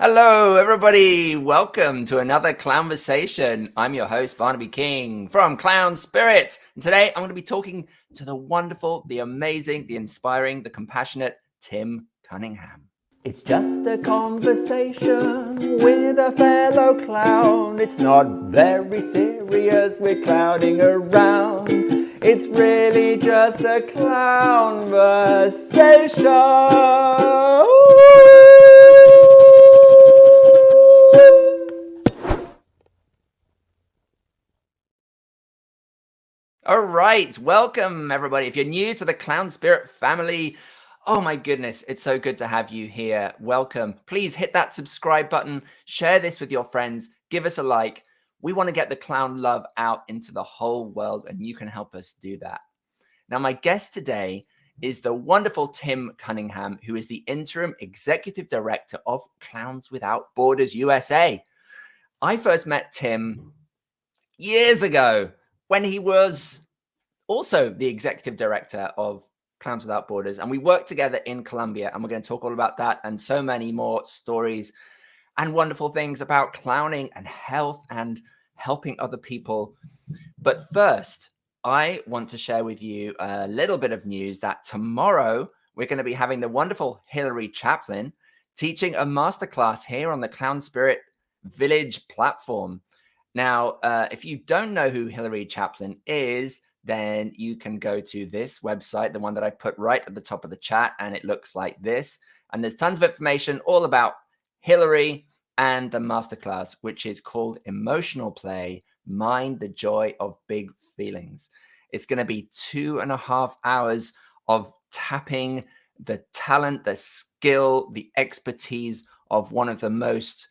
Hello, everybody. Welcome to another Clown-versation. I'm your host, Barnaby King from Clown Spirit. And today I'm going to be talking to the wonderful, the amazing, the inspiring, the compassionate Tim Cunningham. It's just a conversation with a fellow clown. It's not very serious, we're clowning around. It's really just a clown-versation. All right. Welcome, everybody. If you're new to the Clown Spirit family, oh my goodness, it's so good to have you here. Welcome. Please hit that subscribe button, share this with your friends, give us a like. We want to get the clown love out into the whole world, and you can help us do that. Now, my guest today is the wonderful Tim Cunningham, who is the Interim Executive Director of Clowns Without Borders USA. I first met Tim years ago when he was also the Executive Director of Clowns Without Borders, and we worked together in Colombia, and we're going to talk all about that and so many more stories and wonderful things about clowning and health and helping other people. But first, I want to share with you a little bit of news that tomorrow we're going to be having the wonderful Hillary Chaplin teaching a masterclass here on the Clown Spirit Village platform. Now, if you don't know who Hillary Chaplin is, then you can go to this website, the one that I put right at the top of the chat, and it looks like this. And there's tons of information all about Hillary and the masterclass, which is called Emotional Play, Mind the Joy of Big Feelings. It's going to be 2.5 hours of tapping the talent, the skill, the expertise of one of the most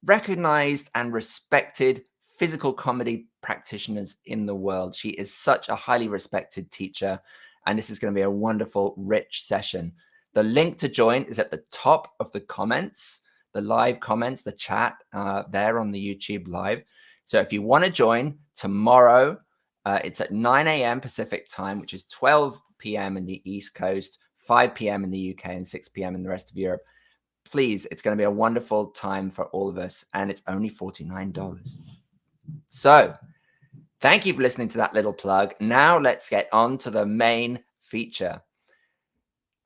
recognized and respected physical comedy practitioners in the world. She is such a highly respected teacher, and this is going to be a wonderful, rich session. The link to join is at the top of the comments, the live comments, the chat there on the YouTube live. So if you want to join tomorrow, it's at 9 a.m. Pacific time, which is 12 p.m. in the East Coast, 5 p.m. in the UK, and 6 p.m. in the rest of Europe. Please, it's going to be a wonderful time for all of us, and it's only $49. So thank you for listening to that little plug. Now let's get on to the main feature.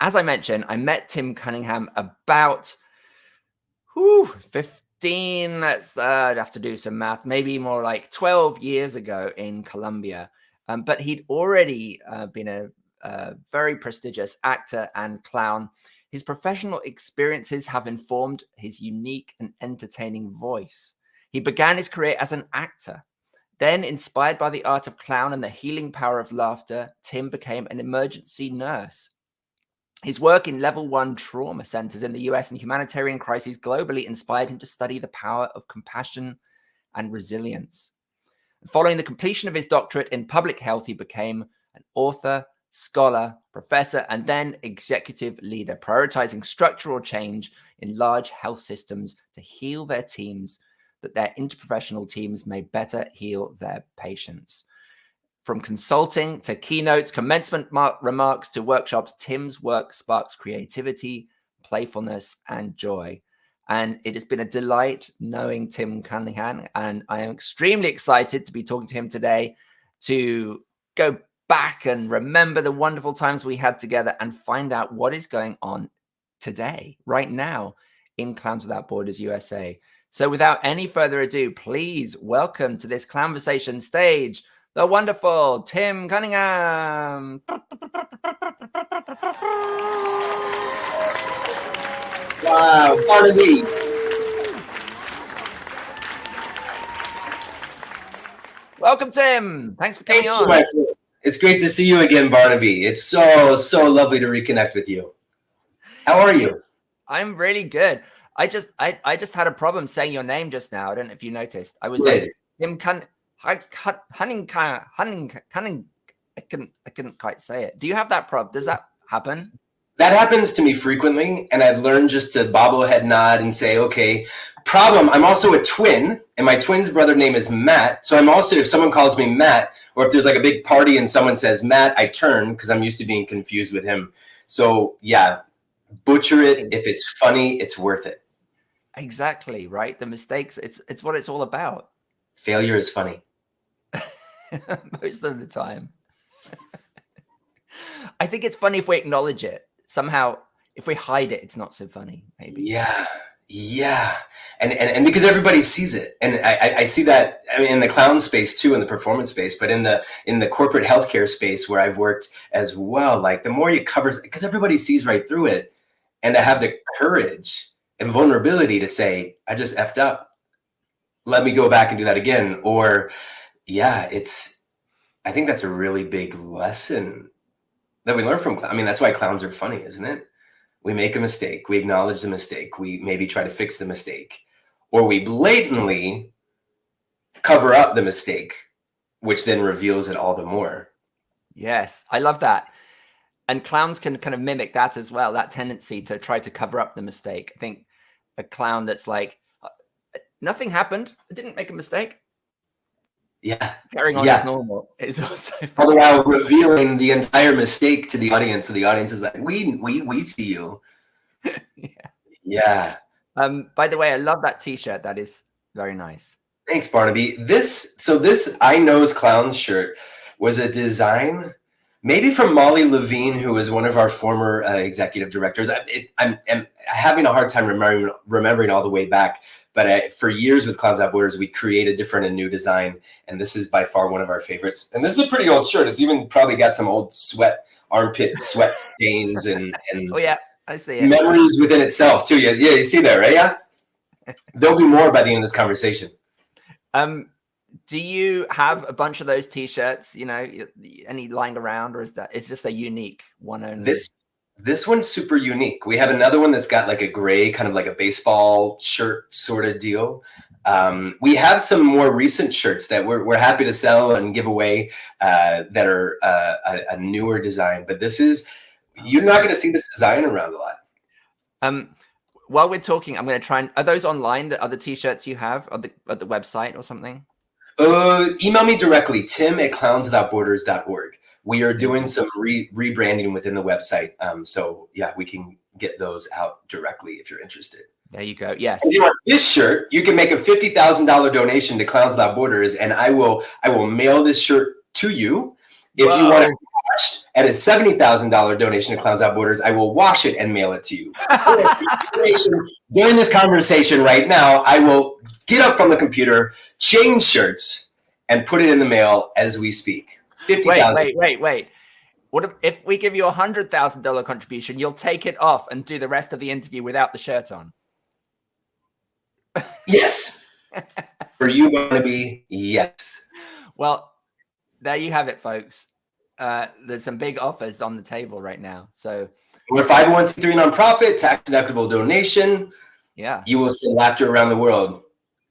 As I mentioned, I met Tim Cunningham about 15, I'd have to do some math, maybe more like 12 years ago in Colombia. But he'd already been a very prestigious actor and clown. His professional experiences have informed his unique and entertaining voice. He began his career as an actor. Then, inspired by the art of clown and the healing power of laughter, Tim became an emergency nurse. His work in level 1 trauma centers in the US and humanitarian crises globally inspired him to study the power of compassion and resilience. Following the completion of his doctorate in public health, he became an author, scholar, professor, and then executive leader, prioritizing structural change in large health systems to heal their teams, that their interprofessional teams may better heal their patients. From consulting to keynotes, commencement remarks to workshops, Tim's work sparks creativity, playfulness, and joy. And it has been a delight knowing Tim Cunningham, and I am extremely excited to be talking to him today to go back and remember the wonderful times we had together and find out what is going on today, right now, in Clowns Without Borders USA. So without any further ado, please welcome to this Clown-versation stage, the wonderful Tim Cunningham. Wow, Barnaby. Welcome, Tim. Thanks for coming on. It's great to see you again, Barnaby. It's so lovely to reconnect with you. How are you? I'm really good. I just had a problem saying your name just now. I don't know if you noticed. I was Good. like Tim Cunningham. I couldn't quite say it. Do you have that problem? Does that happen? That happens to me frequently, and I've learned just to bobblehead nod and say, okay. Problem, I'm also a twin, and my twin's brother name is Matt. So I'm also, if someone calls me Matt, or if there's like a big party and someone says Matt, I turn because I'm used to being confused with him. So yeah, butcher it. If it's funny, it's worth it. Exactly, right? The mistakes, it's what it's all about. Failure is funny. Most of the time. I think it's funny if we acknowledge it. Somehow, if we hide it, it's not so funny, maybe. Yeah. And because everybody sees it. And I see that, I mean, in the clown space too, in the performance space, but in the corporate healthcare space where I've worked as well, like the more you cover, because everybody sees right through it, and to have the courage and vulnerability to say, I just effed up. Let me go back and do that again. Or I think that's a really big lesson that we learn from clowns. I mean, that's why clowns are funny, isn't it? We make a mistake, we acknowledge the mistake, we maybe try to fix the mistake, or we blatantly cover up the mistake, which then reveals it all the more. Yes, I love that. And clowns can kind of mimic that as well, that tendency to try to cover up the mistake. I think a clown that's like, nothing happened, I didn't make a mistake. Yeah. Carrying on as normal is also all the while revealing the entire mistake to the audience. So the audience is like, we see you. Yeah. By the way, I love that t-shirt. That is very nice. Thanks, Barnaby. This I Knows Clowns shirt was a design maybe from Molly Levine, who is one of our former executive directors. I'm having a hard time remembering all the way back. But for years with Clowns Without Borders, we create a different and new design. And this is by far one of our favorites. And this is a pretty old shirt. It's even probably got some old armpit sweat stains and oh, yeah, I see it. Memories within itself, too. Yeah, you see that, right? Yeah. There'll be more by the end of this conversation. Do you have a bunch of those T-shirts, any lying around, or is just a unique one only? This one's super unique. We have another one that's got like a gray, kind of like a baseball shirt sort of deal. We have some more recent shirts that we're happy to sell and give away that are a newer design. But you're not going to see this design around a lot. While we're talking, I'm going to try are those online, the other T-shirts you have at the website or something? Email me directly, tim@clownswithoutborders.org. We are doing some rebranding within the website. So yeah, we can get those out directly if you're interested. There you go. Yes. If you want this shirt, you can make a $50,000 donation to Clowns Without Borders, and I will mail this shirt to you. If you want it washed at a $70,000 donation to Clowns Without Borders, I will wash it and mail it to you. During this conversation right now, I will get up from the computer, change shirts, and put it in the mail as we speak. Wait. What if we give you $100,000 contribution? You'll take it off and do the rest of the interview without the shirt on. Yes. For you, Barnaby, yes. Well, there you have it, folks. There's some big offers on the table right now. So we're 501c3 nonprofit, tax deductible donation. Yeah. You will send laughter around the world,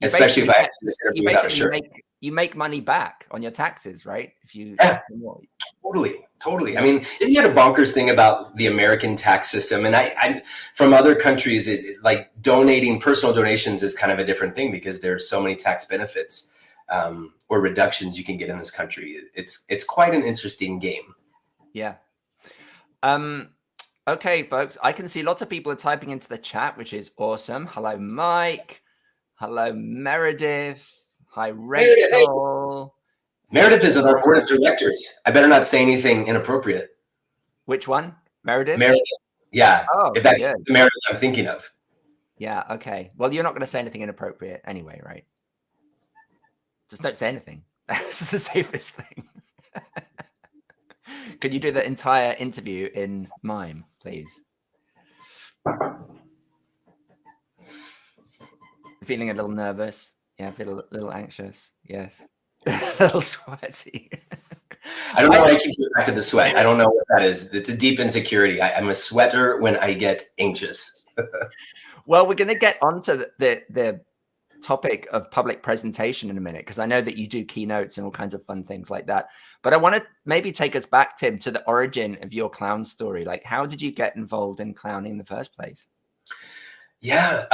especially if I have this interview without a shirt. You make money back on your taxes, right? If you Totally. I mean, isn't it a bonkers thing about the American tax system? And I from other countries, like donating personal donations is kind of a different thing because there's so many tax benefits or reductions you can get in this country. It's quite an interesting game. Yeah. Okay, folks, I can see lots of people are typing into the chat, which is awesome. Hello, Mike. Hello, Meredith. Hi, Rachel. Meredith is on our board of directors. I better not say anything inappropriate. Which one? Meredith? Meredith. Yeah. Oh, if that's the Meredith I'm thinking of. Yeah. Okay. Well, you're not going to say anything inappropriate anyway, right? Just don't say anything. That's the safest thing. Could you do the entire interview in mime, please? Feeling a little nervous? Yeah, I feel a little anxious. Yes. A little sweaty. I don't know why I keep going back to the sweat. I don't know what that is. It's a deep insecurity. I'm a sweater when I get anxious. Well, we're going to get onto the topic of public presentation in a minute, because I know that you do keynotes and all kinds of fun things like that. But I want to maybe take us back, Tim, to the origin of your clown story. Like, how did you get involved in clowning in the first place? Yeah.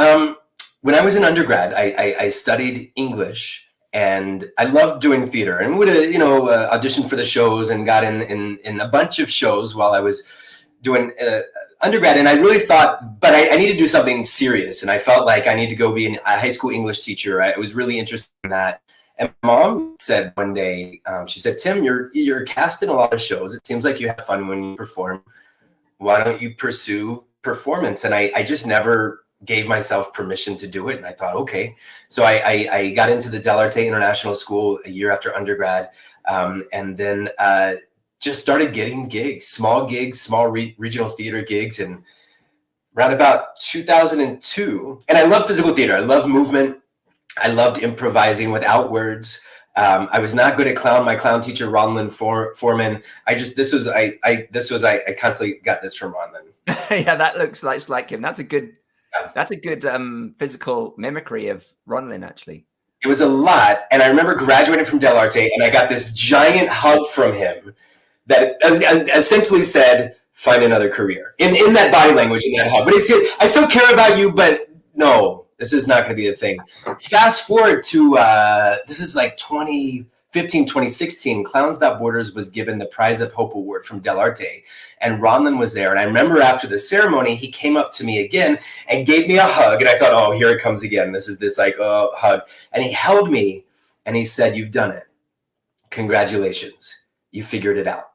When I was an undergrad, I studied English, and I loved doing theater, and would audition for the shows and got in a bunch of shows while I was doing undergrad, and I really thought, but I need to do something serious, and I felt like I need to go be a high school English teacher. I was really interested in that. And my mom said one day, she said, Tim, you're cast in a lot of shows. It seems like you have fun when you perform. Why don't you pursue performance? And I just never gave myself permission to do it. And I thought, okay. So I got into the Del Arte International School a year after undergrad, and then just started getting gigs, small regional theater gigs. And around about 2002, and I love physical theater. I love movement. I loved improvising without words. I was not good at clown. My clown teacher, Ronlin Foreman, I constantly got this from Ronlin. Yeah, that looks like him. That's a good physical mimicry of Ronlin, actually. It was a lot. And I remember graduating from Del Arte, and I got this giant hug from him that essentially said, find another career. In that body language, in that hug. But he said, I still care about you, but no. This is not going to be a thing. Fast forward to, this is like 2015, 2016, Clowns Without Borders was given the Prize of Hope Award from Del Arte. And Ronlin was there. And I remember after the ceremony, he came up to me again and gave me a hug. And I thought, oh, here it comes again. This is this like, oh, hug. And he held me and he said, you've done it. Congratulations. You figured it out.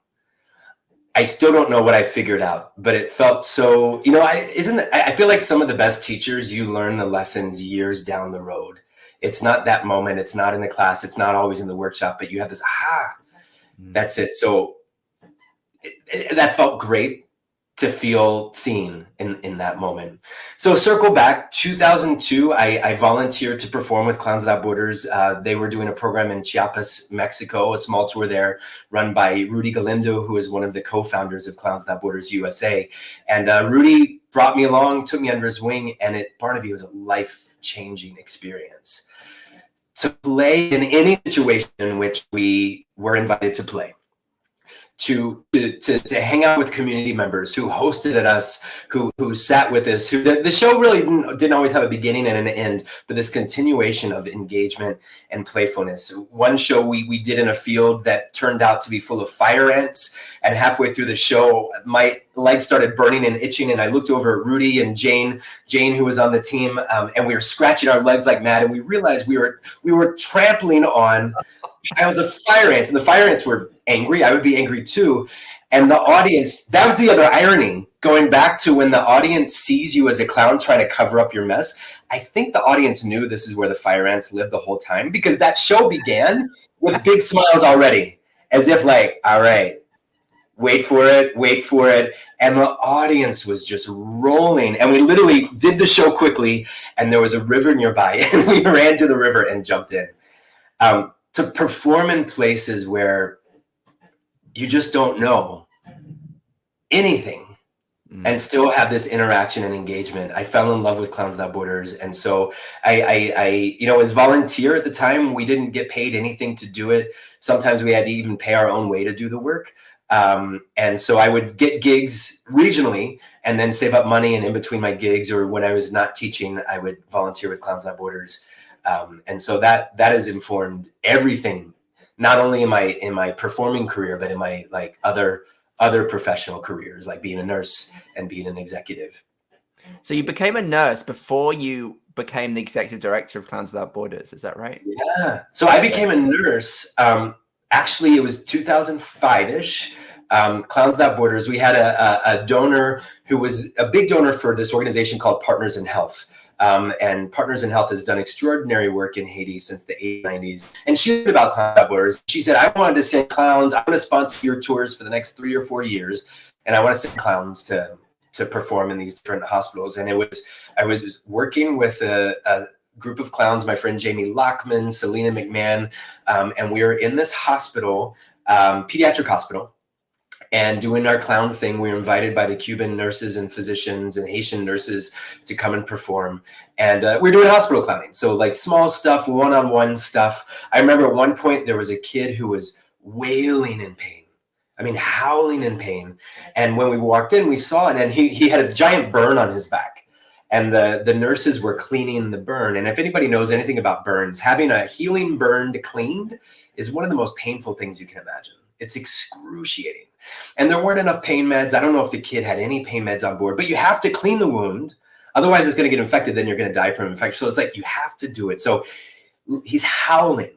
I still don't know what I figured out, but it felt so, I feel like some of the best teachers, you learn the lessons years down the road. It's not that moment. It's not in the class. It's not always in the workshop, but you have this, that's it. So that felt great to feel seen in that moment. So circle back, 2002, I volunteered to perform with Clowns Without Borders. They were doing a program in Chiapas, Mexico, a small tour there run by Rudy Galindo, who is one of the co-founders of Clowns Without Borders USA. And Rudy brought me along, took me under his wing, and Barnaby was a life-changing experience. To play in any situation in which we were invited to play. To hang out with community members who hosted at us, who sat with us, the show really didn't always have a beginning and an end, but this continuation of engagement and playfulness. One show we did in a field that turned out to be full of fire ants, and halfway through the show, my legs started burning and itching, and I looked over at Rudy and Jane, who was on the team, and we were scratching our legs like mad, and we realized we were trampling on piles of fire ants, and the fire ants were angry. I would be angry too. And the audience, that was the other irony, going back to when the audience sees you as a clown trying to cover up your mess. I think the audience knew this is where the fire ants lived the whole time, because that show began with big smiles already, as if like, all right, wait for it. And the audience was just rolling. And we literally did the show quickly, and there was a river nearby, and we ran to the river and jumped in. To perform in places where you just don't know anything and still have this interaction and engagement. I fell in love with Clowns Without Borders. And so I as volunteer at the time, we didn't get paid anything to do it. Sometimes we had to even pay our own way to do the work. And so I would get gigs regionally and then save up money. And in between my gigs, or when I was not teaching, I would volunteer with Clowns Without Borders. And so that has informed everything, not only in my performing career, but in my like other professional careers, like being a nurse and being an executive. So you became a nurse before you became the executive director of Clowns Without Borders. Is that right? Yeah. So I became a nurse. Actually, it was 2005-ish. Clowns Without Borders. We had a donor who was a big donor for this organization called Partners in Health. And Partners in Health has done extraordinary work in Haiti since the 80s, 90s. And she heard about Clowns Without Borders. She said, I wanted to send clowns. I want to sponsor your tours for the next 3 or 4 years. And I want to send clowns to perform in these different hospitals. And I was working with a group of clowns, my friend Jamie Lockman, Selena McMahon. And we were in this hospital, pediatric hospital, and doing our clown thing. We were invited by the Cuban nurses and physicians and Haitian nurses to come and perform. And we're doing hospital clowning. So like small stuff, one-on-one stuff. I remember at one point there was a kid who was wailing in pain. I mean, howling in pain. And when we walked in, we saw it, and he had a giant burn on his back. And the nurses were cleaning the burn. And if anybody knows anything about burns, having a healing burn cleaned is one of the most painful things you can imagine. It's excruciating. And there weren't enough pain meds. I don't know if the kid had any pain meds on board, but you have to clean the wound. Otherwise it's going to get infected. Then you're going to die from infection. So it's like, you have to do it. So he's howling.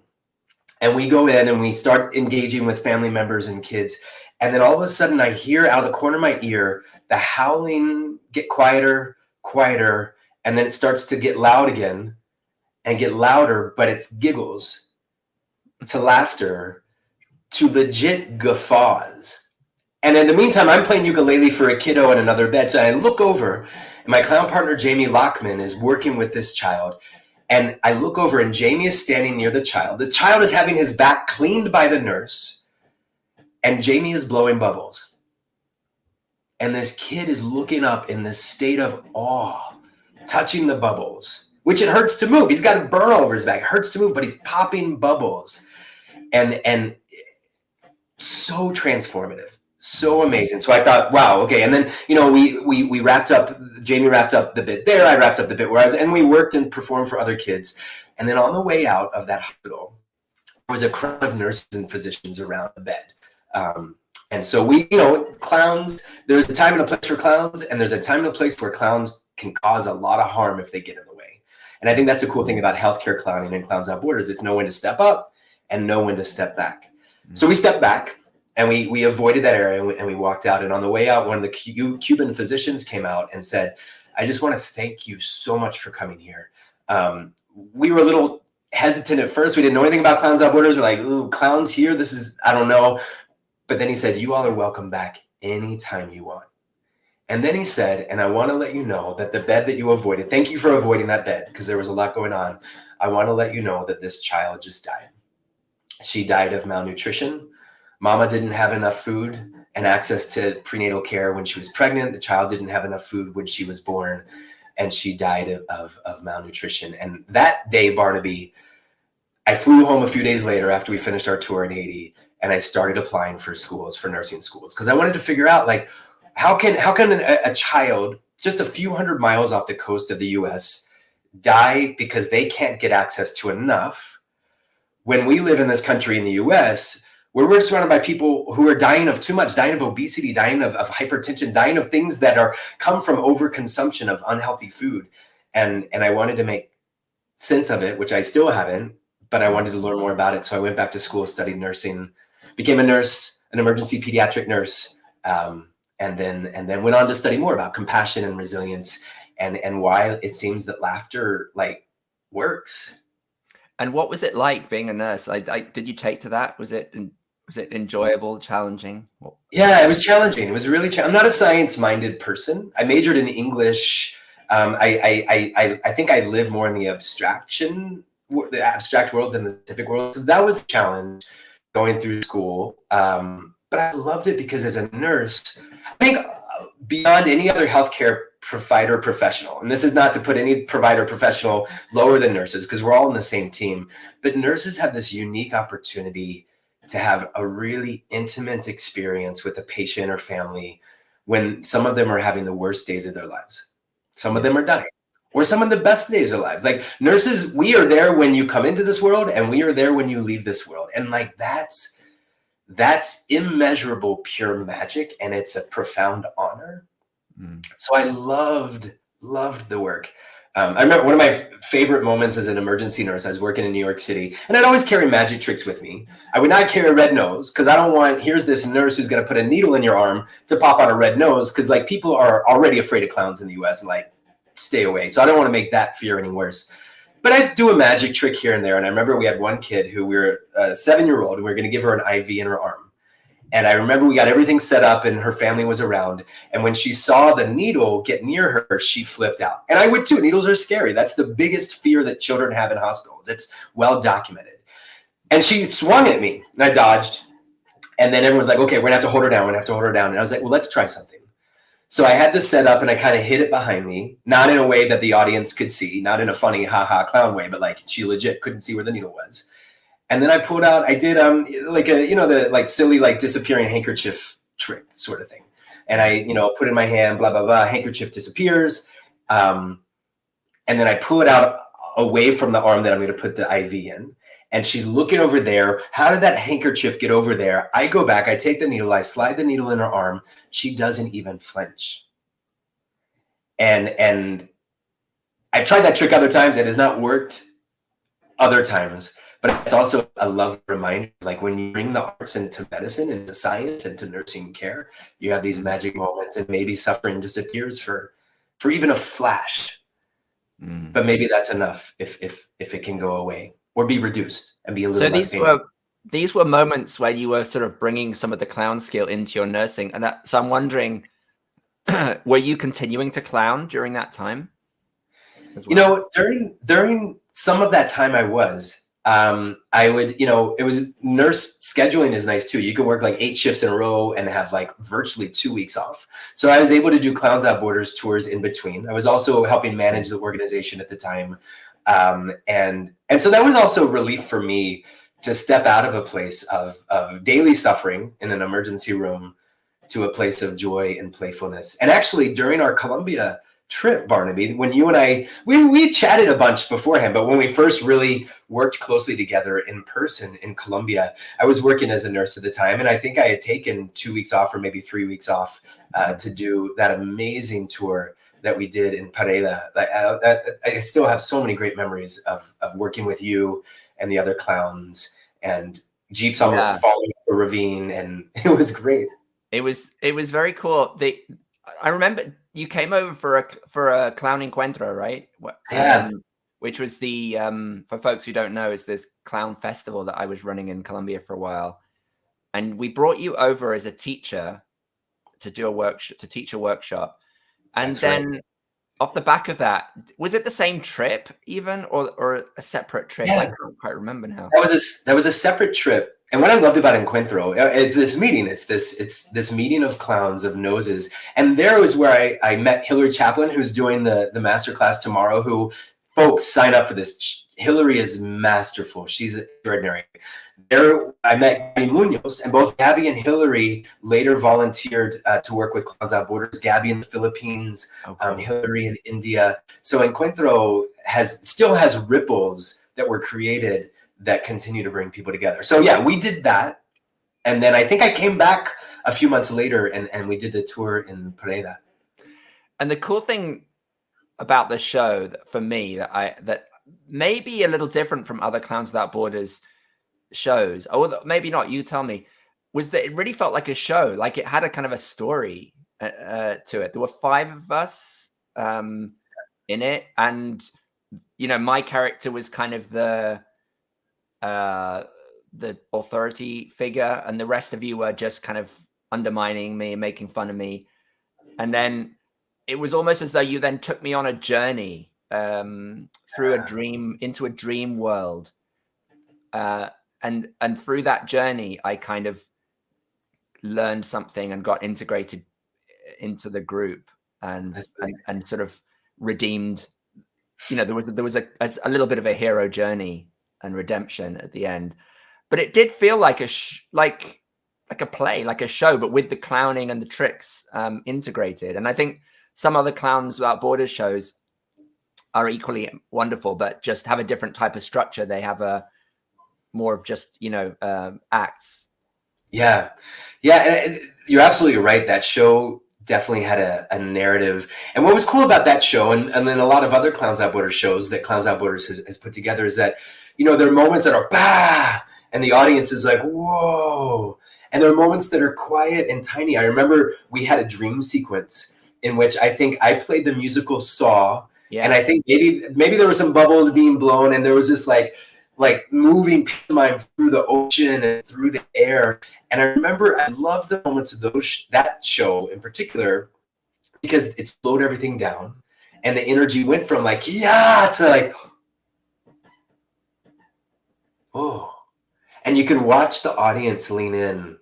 And we go in and we start engaging with family members and kids. And then all of a sudden I hear out of the corner of my ear, the howling get quieter, quieter. And then it starts to get loud again and get louder, but it's giggles to laughter to legit guffaws. And in the meantime, I'm playing ukulele for a kiddo in another bed. So I look over and my clown partner, Jamie Lockman, is working with this child. And I look over and Jamie is standing near the child. The child is having his back cleaned by the nurse. And Jamie is blowing bubbles. And this kid is looking up in this state of awe, touching the bubbles, which it hurts to move. He's got a burn all over his back. It hurts to move, but he's popping bubbles. And so transformative. So amazing. So I thought, wow, okay. And then, you know, we wrapped up, Jamie wrapped up the bit there. I wrapped up the bit where I was, and we worked and performed for other kids. And then on the way out of that hospital, there was a crowd of nurses and physicians around the bed. And so we, you know, clowns, there's a time and a place for clowns, and there's a time and a place where clowns can cause a lot of harm if they get in the way. And I think that's a cool thing about healthcare clowning and Clowns Without Borders. It's know when to step up and know when to step back. Mm-hmm. So we stepped back. And we avoided that area and we walked out. And on the way out, one of the Cuban physicians came out and said, I just want to thank you so much for coming here. We were a little hesitant at first. We didn't know anything about Clowns Without Borders. We're like, ooh, clowns here? This is, I don't know. But then he said, you all are welcome back anytime you want. And then he said, and I want to let you know that the bed that you avoided, thank you for avoiding that bed because there was a lot going on. I want to let you know that this child just died. She died of malnutrition. Mama didn't have enough food and access to prenatal care when she was pregnant. The child didn't have enough food when she was born, and she died of malnutrition. And that day, Barnaby, I flew home a few days later after we finished our tour in Haiti, and I started applying for schools, for nursing schools, because I wanted to figure out, like, how can a child just a few hundred miles off the coast of the U.S. die because they can't get access to enough when we live in this country in the U.S., where we're surrounded by people who are dying of too much, dying of obesity, dying of hypertension, dying of things that come from overconsumption of unhealthy food. And I wanted to make sense of it, which I still haven't, but I wanted to learn more about it. So I went back to school, studied nursing, became a nurse, an emergency pediatric nurse, and then went on to study more about compassion and resilience and why it seems that laughter like works. And what was it like being a nurse? Did you take to that? Was it enjoyable, challenging? Yeah, it was challenging. It was really challenging. I'm not a science-minded person. I majored in English. I think I live more in the abstract world than the scientific world. So that was a challenge going through school. But I loved it because as a nurse, I think beyond any other healthcare provider professional, and this is not to put any provider professional lower than nurses because we're all in the same team, but nurses have this unique opportunity to have a really intimate experience with a patient or family when some of them are having the worst days of their lives. Some of them are dying, or some of the best days of their lives. Like nurses, we are there when you come into this world and we are there when you leave this world. And like that's immeasurable pure magic, and it's a profound honor. So I loved the work. I remember one of my favorite moments as an emergency nurse. I was working in New York City, and I'd always carry magic tricks with me. I would not carry a red nose because I don't want, here's this nurse who's going to put a needle in your arm to pop out a red nose, because like people are already afraid of clowns in the US and like stay away. So I don't want to make that fear any worse. But I'd do a magic trick here and there. And I remember we had one kid who we were a 7-year-old, and we were going to give her an IV in her arm. And I remember we got everything set up and her family was around. And when she saw the needle get near her, she flipped out. And I would too. Needles are scary. That's the biggest fear that children have in hospitals. It's well documented. And she swung at me and I dodged. And then everyone's like, okay, we're gonna have to hold her down. We're gonna have to hold her down. And I was like, well, let's try something. So I had this set up and I kind of hid it behind me, not in a way that the audience could see, not in a funny, haha clown way, but like she legit couldn't see where the needle was. And then I pulled out, I did like a, the like silly, like disappearing handkerchief trick sort of thing. And I, put in my hand, blah, blah, blah, handkerchief disappears. And then I pull it out away from the arm that I'm going to put the IV in. and she's looking over there. How did that handkerchief get over there? I go back, I take the needle, I slide the needle in her arm. She doesn't even flinch. And I've tried that trick other times. It has not worked other times, but it's also a lovely reminder. Like when you bring the arts into medicine, into science, into nursing care, you have these magic moments, and maybe suffering disappears for even a flash. But maybe that's enough if it can go away or be reduced and be a little less painful. These were moments where you were sort of bringing some of the clown skill into your nursing, and so I'm wondering, were you continuing to clown during that time as well? You know, during some of that time I would, you know, it was nurse scheduling is nice too. You can work like 8 shifts in a row and have like virtually 2 weeks off. So I was able to do Clowns Without Borders tours in between. I was also helping manage the organization at the time. And so that was also relief for me to step out of a place of daily suffering in an emergency room to a place of joy and playfulness. And actually during our Colombia trip, Barnaby, when you and I, we chatted a bunch beforehand, but when we first really worked closely together in person in Colombia, I was working as a nurse at the time. And I think I had taken 2 weeks off or maybe 3 weeks off to do that amazing tour that we did in Pareda. I still have so many great memories of working with you and the other clowns, and Jeeps almost falling up a ravine, and it was great. It was very cool. I remember you came over for a clown encuentro, right? Yeah. Which was the for folks who don't know, is this clown festival that I was running in Colombia for a while, and we brought you over as a teacher to do a workshop, to teach a workshop, and That's then right. off the back of that, was it the same trip even, or a separate trip? Yeah. I can't quite remember now. That was a separate trip. And what I loved about Encuentro, it's this meeting. It's this meeting of clowns, of noses. And there was where I met Hillary Chaplin, who's doing the masterclass tomorrow, who, folks, sign up for this. Hillary is masterful. She's extraordinary. There, I met Gabby Munoz, and both Gabby and Hillary later volunteered to work with Clowns Without Borders. Gabby in the Philippines, Hillary in India. So Encuentro still has ripples that were created that continue to bring people together. So yeah, we did that. And then I think I came back a few months later and we did the tour in Pareda. And the cool thing about the show that for me that may be a little different from other Clowns Without Borders shows, or maybe not, you tell me, was that it really felt like a show. Like it had a kind of a story to it. There were 5 of us in it. And, you know, my character was kind of the authority figure, and the rest of you were just kind of undermining me and making fun of me. And then it was almost as though you then took me on a journey through a dream, into a dream world. And through that journey, I kind of learned something and got integrated into the group and sort of redeemed. You know, there was a little bit of a hero journey and redemption at the end, but it did feel like like a play, like a show, but with the clowning and the tricks integrated. And I think some other Clowns Without Borders shows are equally wonderful, but just have a different type of structure. They have a more of just, you know, acts. Yeah. And you're absolutely right. That show definitely had a narrative. And what was cool about that show, and then a lot of other Clowns Without Borders shows that Clowns Without Borders has put together, is that, you know, there are moments that are bah, and the audience is like, whoa. And there are moments that are quiet and tiny. I remember we had a dream sequence in which I think I played the musical Saw. Yeah. And I think maybe there were some bubbles being blown, and there was this like moving pantomime through the ocean and through the air. And I remember I loved the moments of that show in particular, because it slowed everything down, and the energy went from like, yeah, to like, oh. And you can watch the audience lean in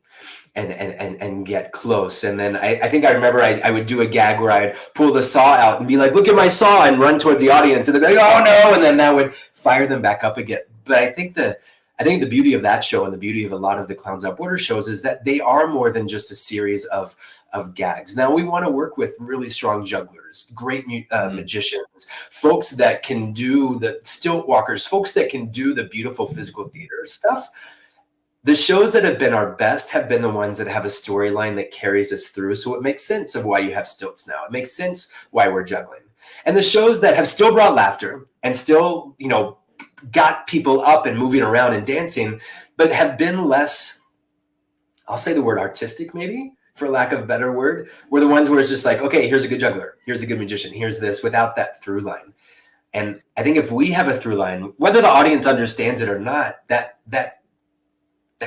and get close. And then I think I remember I would do a gag where I'd pull the saw out and be like, look at my saw, and run towards the audience, and they'd be like, oh no, and then that would fire them back up again. But I think the beauty of that show, and the beauty of a lot of the Clowns Without Borders shows, is that they are more than just a series of of gags. Now we want to work with really strong jugglers, great magicians, folks that can do the stilt walkers, folks that can do the beautiful physical theater stuff. The shows that have been our best have been the ones that have a storyline that carries us through. So it makes sense of why you have stilts now. It makes sense why we're juggling. And the shows that have still brought laughter and still, you know, got people up and moving around and dancing, but have been less, I'll say the word artistic maybe, for lack of a better word, were the ones where it's just like, okay, here's a good juggler, here's a good magician, here's this, without that through line. And I think if we have a through line, whether the audience understands it or not, that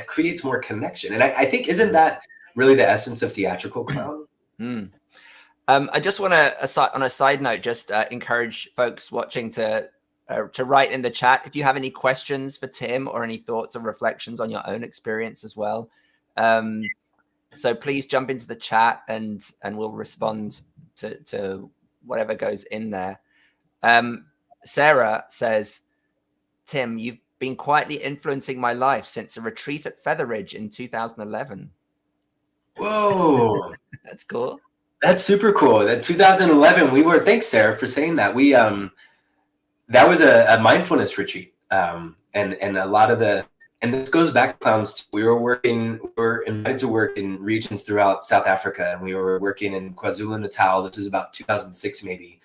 creates more connection. And I think, isn't that really the essence of theatrical clown? I just want to, on a side note, just encourage folks watching to write in the chat if you have any questions for Tim or any thoughts or reflections on your own experience as well. So please jump into the chat and we'll respond to whatever goes in there. Sarah says, Tim, you've been quietly influencing my life since a retreat at Featheridge in 2011. Whoa. That's cool. That's super cool. That 2011, thanks Sarah for saying that. That was a mindfulness retreat. And a lot of and this goes back to clowns. We were invited to work in regions throughout South Africa, and we were working in KwaZulu-Natal. This is about 2006 maybe,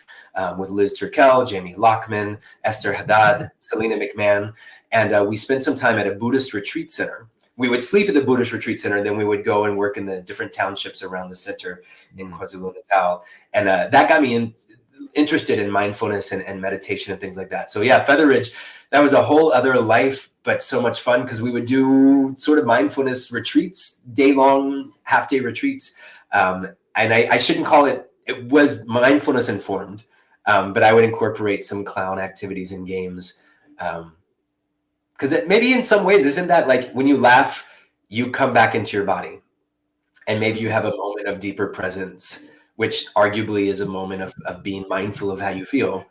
with Liz Turkel, Jamie Lockman, Esther Haddad, Selena McMahon. And we spent some time at a Buddhist retreat center. We would sleep at the Buddhist retreat center, then we would go and work in the different townships around the center in KwaZulu-Natal. And that got me interested in mindfulness and meditation and things like that. So yeah, Featheridge, that was a whole other life, but so much fun because we would do sort of mindfulness retreats, day-long, half-day retreats. And I shouldn't call it was mindfulness informed, but I would incorporate some clown activities and games. Because maybe in some ways, isn't that like when you laugh, you come back into your body and maybe you have a moment of deeper presence, which arguably is a moment of being mindful of how you feel.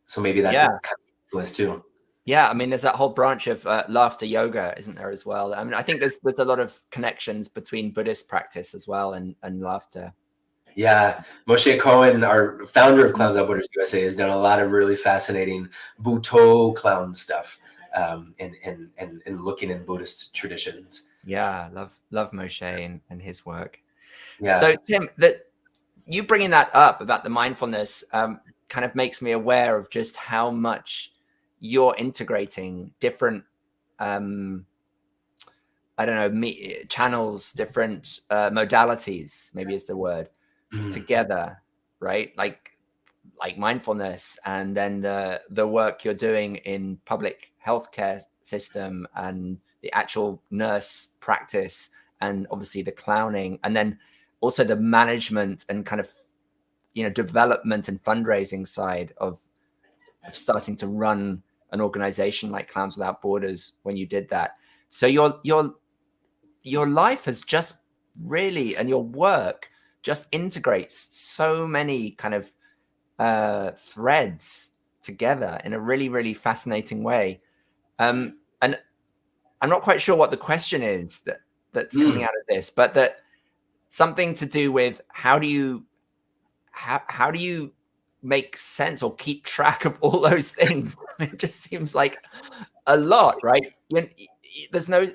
So maybe that's kind of influence too. Yeah, I mean, there's that whole branch of laughter yoga, isn't there, as well? I mean, I think there's a lot of connections between Buddhist practice as well and laughter. Yeah, Moshe Cohen, our founder of Clowns Upwarders USA, has done a lot of really fascinating Buto clown stuff, and looking in Buddhist traditions. Yeah, love Moshe and his work. Yeah. So Tim, you bringing that up about the mindfulness kind of makes me aware of just how much you're integrating different, I don't know, channels, different modalities, maybe is the word, together, right? Like mindfulness, and then the work you're doing in public healthcare system and the actual nurse practice, and obviously the clowning, and then also the management and kind of, you know, development and fundraising side of starting to run an organization like Clowns Without Borders when you did that. So your life has just really, and your work just integrates so many kind of threads together in a really, really fascinating way. And I'm not quite sure what the question is that's coming out of this, but that something to do with how do you make sense or keep track of all those things? It just seems like a lot, right? There's no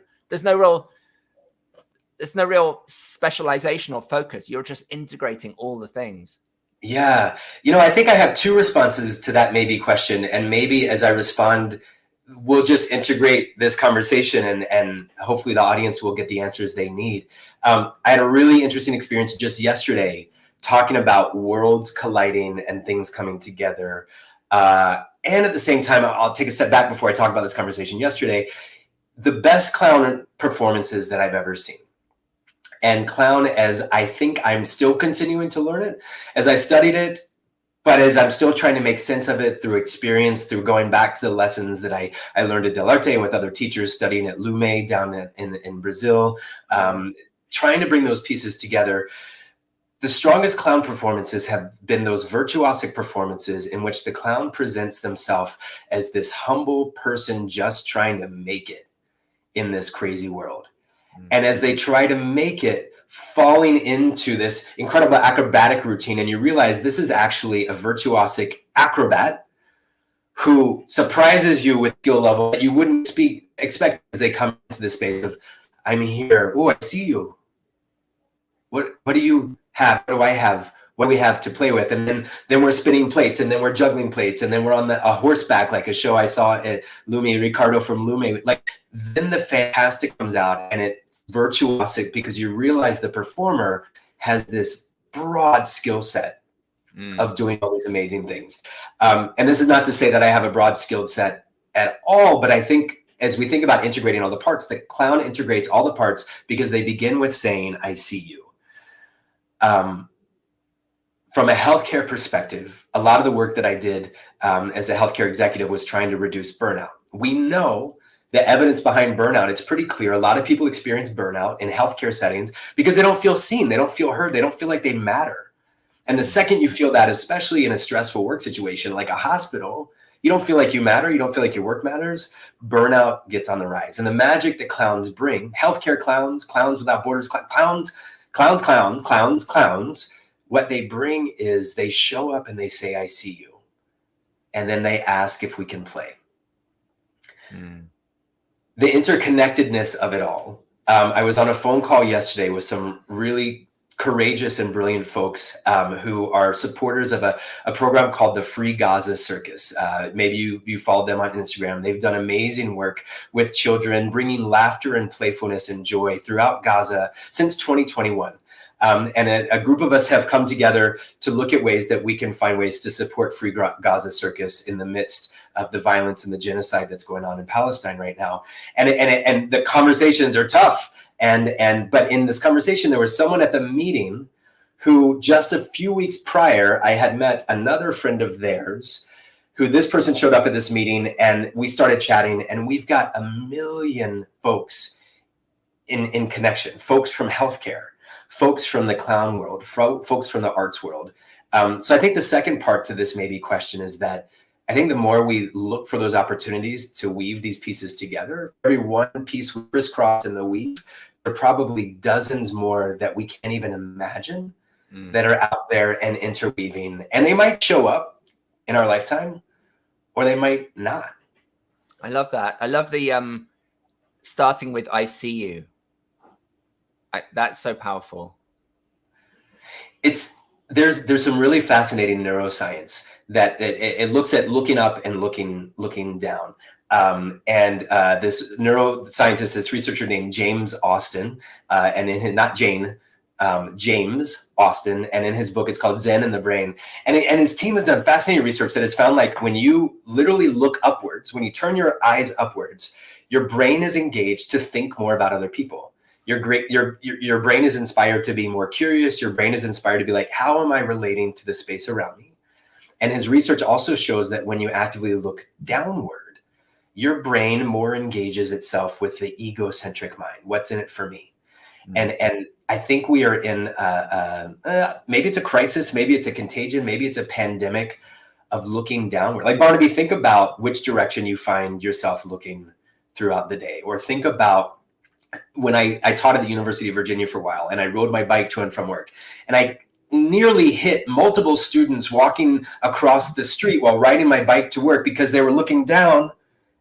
real specialization or focus. You're just integrating all the things. Yeah. You know, I think I have two responses to that maybe question. And maybe as I respond, we'll just integrate this conversation and hopefully the audience will get the answers they need. I had a really interesting experience just yesterday talking about worlds colliding and things coming together. And at the same time, I'll take a step back before I talk about this conversation yesterday. The best clown performances that I've ever seen. And clown, as I think I'm still continuing to learn it, as I studied it, but as I'm still trying to make sense of it through experience, through going back to the lessons that I learned at Del Arte and with other teachers, studying at Lume down in Brazil, trying to bring those pieces together. The strongest clown performances have been those virtuosic performances in which the clown presents themselves as this humble person just trying to make it in this crazy world. And as they try to make it, falling into this incredible acrobatic routine, and you realize this is actually a virtuosic acrobat who surprises you with skill level that you wouldn't expect as they come into the space of, I'm here. Oh, I see you. What do you have? What do I have? What do we have to play with? And then we're spinning plates, and then we're juggling plates, and then we're on a horseback, like a show I saw at Lume, Ricardo from Lume. Like, then the fantastic comes out, and it's virtuosic because you realize the performer has this broad skill set of doing all these amazing things. And this is not to say that I have a broad skill set at all, but I think as we think about integrating all the parts, the clown integrates all the parts because they begin with saying, I see you. From a healthcare perspective, a lot of the work that I did as a healthcare executive was trying to reduce burnout. We know the evidence behind burnout, it's pretty clear. A lot of people experience burnout in healthcare settings because they don't feel seen, they don't feel heard, they don't feel like they matter. And the second you feel that, especially in a stressful work situation like a hospital, you don't feel like you matter, you don't feel like your work matters, burnout gets on the rise. And the magic that clowns bring, healthcare clowns, Clowns Without Borders, clowns, what they bring is they show up and they say, I see you. And then they ask if we can play. The interconnectedness of it all. I was on a phone call yesterday with some really courageous and brilliant folks who are supporters of a program called the Free Gaza Circus. Maybe you followed them on Instagram. They've done amazing work with children, bringing laughter and playfulness and joy throughout Gaza since 2021. And a group of us have come together to look at ways that we can find ways to support Free Gaza Circus in the midst of the violence and the genocide that's going on in Palestine right now. And the conversations are tough. But in this conversation, there was someone at the meeting who just a few weeks prior, I had met another friend of theirs who this person showed up at this meeting, and we started chatting, and we've got 1 million folks in connection, folks from healthcare, folks from the clown world, folks from the arts world. So I think the second part to this maybe question is that I think the more we look for those opportunities to weave these pieces together, every one piece we crisscross in the weave, there are probably dozens more that we can't even imagine that are out there and interweaving. And they might show up in our lifetime, or they might not. I love that. I love the starting with I see you. That's so powerful. There's some really fascinating neuroscience that it looks at looking up and looking down. This neuroscientist, this researcher named James Austin, James Austin, and in his book, it's called Zen in the Brain. And his team has done fascinating research that has found, like, when you literally look upwards, when you turn your eyes upwards, your brain is engaged to think more about other people. Your brain is inspired to be more curious. Your brain is inspired to be like, how am I relating to the space around me? And his research also shows that when you actively look downward, your brain more engages itself with the egocentric mind. What's in it for me? And I think we are in maybe it's a crisis, maybe it's a contagion, maybe it's a pandemic of looking downward. Like, Barnaby, think about which direction you find yourself looking throughout the day, or think about when I taught at the University of Virginia for a while, and I rode my bike to and from work, and I nearly hit multiple students walking across the street while riding my bike to work because they were looking down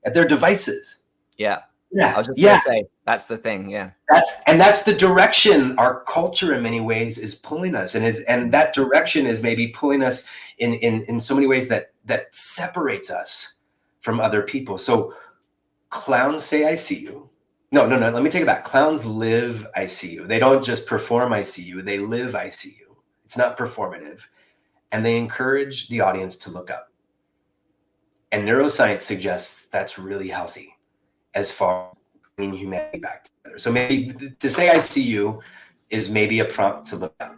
at their devices. Yeah. I was just going to say, that's the thing. Yeah. That's the direction our culture in many ways is pulling us. And that direction is maybe pulling us in so many ways that separates us from other people. So clowns say, I see you. No, let me take it back. Clowns live, I see you. They don't just perform, I see you. They live, I see you. It's not performative. And they encourage the audience to look up. And neuroscience suggests that's really healthy as far as bringing humanity back together. So maybe to say I see you is maybe a prompt to look up.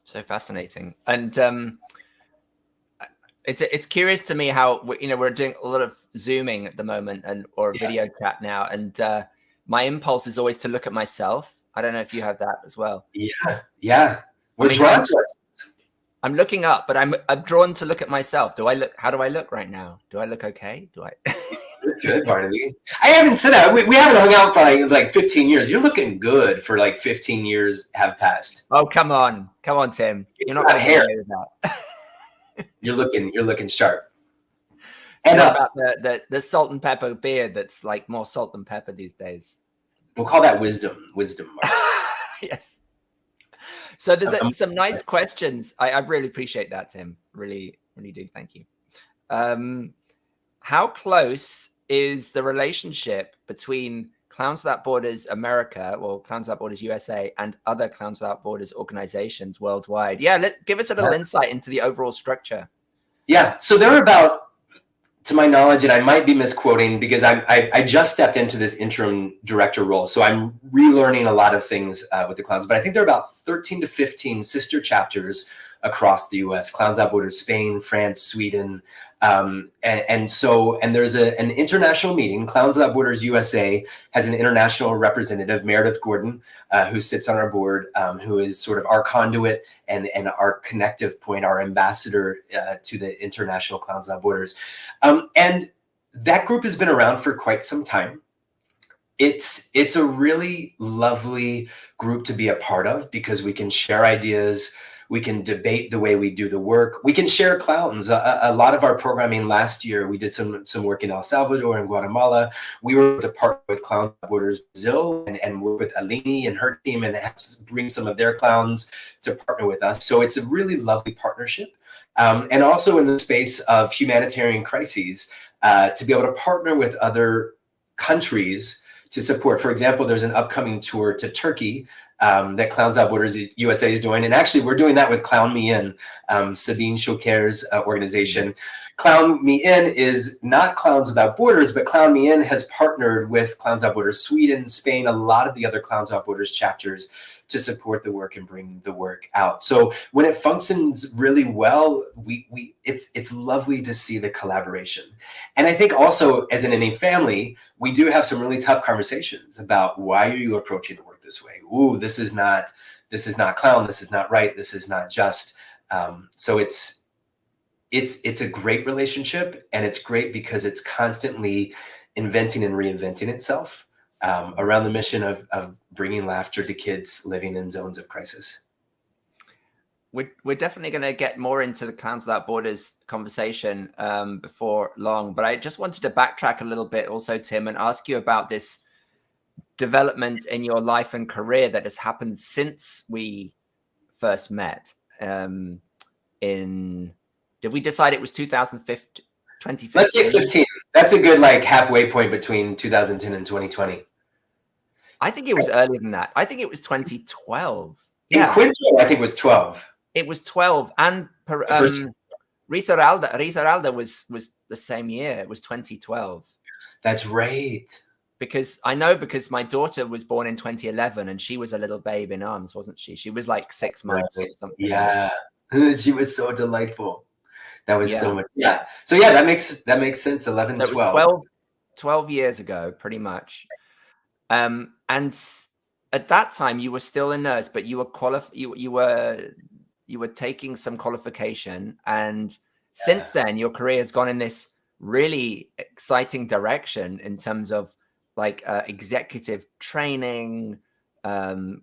So fascinating. And it's curious to me how, we're doing a lot of Zooming at the moment or video chat now. And my impulse is always to look at myself. I don't know if you have that as well. Yeah. We're drawn to it. I'm looking up, but I'm drawn to look at myself. How do I look right now? Do I look okay? You're good, Barnaby. I haven't said that. We haven't hung out for like 15 years. You're looking good for like 15 years have passed. Oh, come on, Tim. You're not going to get away with that. You're looking sharp. And what about the salt and pepper beard that's like more salt than pepper these days? We'll call that wisdom. Yes. So there's some nice questions. I really appreciate that, Tim. Really, really do. Thank you. How close is the relationship between Clowns Without Borders America, or Clowns Without Borders USA, and other Clowns Without Borders organizations worldwide? Yeah, give us a little insight into the overall structure. Yeah, so there are about, to my knowledge, and I might be misquoting because I just stepped into this interim director role, so I'm relearning a lot of things with the Clowns, but I think there are about 13 to 15 sister chapters across the U.S. Clowns Without Borders, Spain, France, Sweden, and there's an international meeting. Clowns Without Borders USA has an international representative, Meredith Gordon, who sits on our board, who is sort of our conduit and our connective point, our ambassador to the international Clowns Without Borders. And that group has been around for quite some time. It's a really lovely group to be a part of because we can share ideas. We can debate the way we do the work. We can share clowns. A lot of our programming last year, we did some work in El Salvador and Guatemala. We were to partner with Clowns Without Borders Brazil and work with Alini and her team and bring some of their clowns to partner with us. So it's a really lovely partnership. And also in the space of humanitarian crises, to be able to partner with other countries to support. For example, there's an upcoming tour to Turkey that Clowns Without Borders USA is doing. And actually, we're doing that with Clown Me In, Sabine Choquer's organization. Clown Me In is not Clowns Without Borders, but Clown Me In has partnered with Clowns Without Borders Sweden, Spain, a lot of the other Clowns Without Borders chapters to support the work and bring the work out. So when it functions really well, it's lovely to see the collaboration. And I think also, as in any family, we do have some really tough conversations about why are you approaching the work this way? Ooh, this is not clown. This is not right. This is not just. So it's a great relationship, and it's great because it's constantly inventing and reinventing itself around the mission of bringing laughter to kids living in zones of crisis. We're definitely going to get more into the Clowns Without Borders conversation before long, but I just wanted to backtrack a little bit also, Tim, and ask you about this development in your life and career that has happened since we first met. Did we decide it was 2015? Let's say 15. That's a good halfway point between 2010 and 2020. I think it was earlier than that. I think it was 2012. In Quinto, I think it was 12. It was 12, and Risaralda was the same year. It was 2012. That's right. Because my daughter was born in 2011, and she was a little babe in arms, wasn't she? She was like 6 months or something. Yeah, she was so delightful. That was so much. Yeah. So yeah, that makes sense. 11, so 12 years ago, pretty much. And at that time, you were still a nurse, but you were you were taking some qualification, and since then, your career has gone in this really exciting direction in terms of executive training,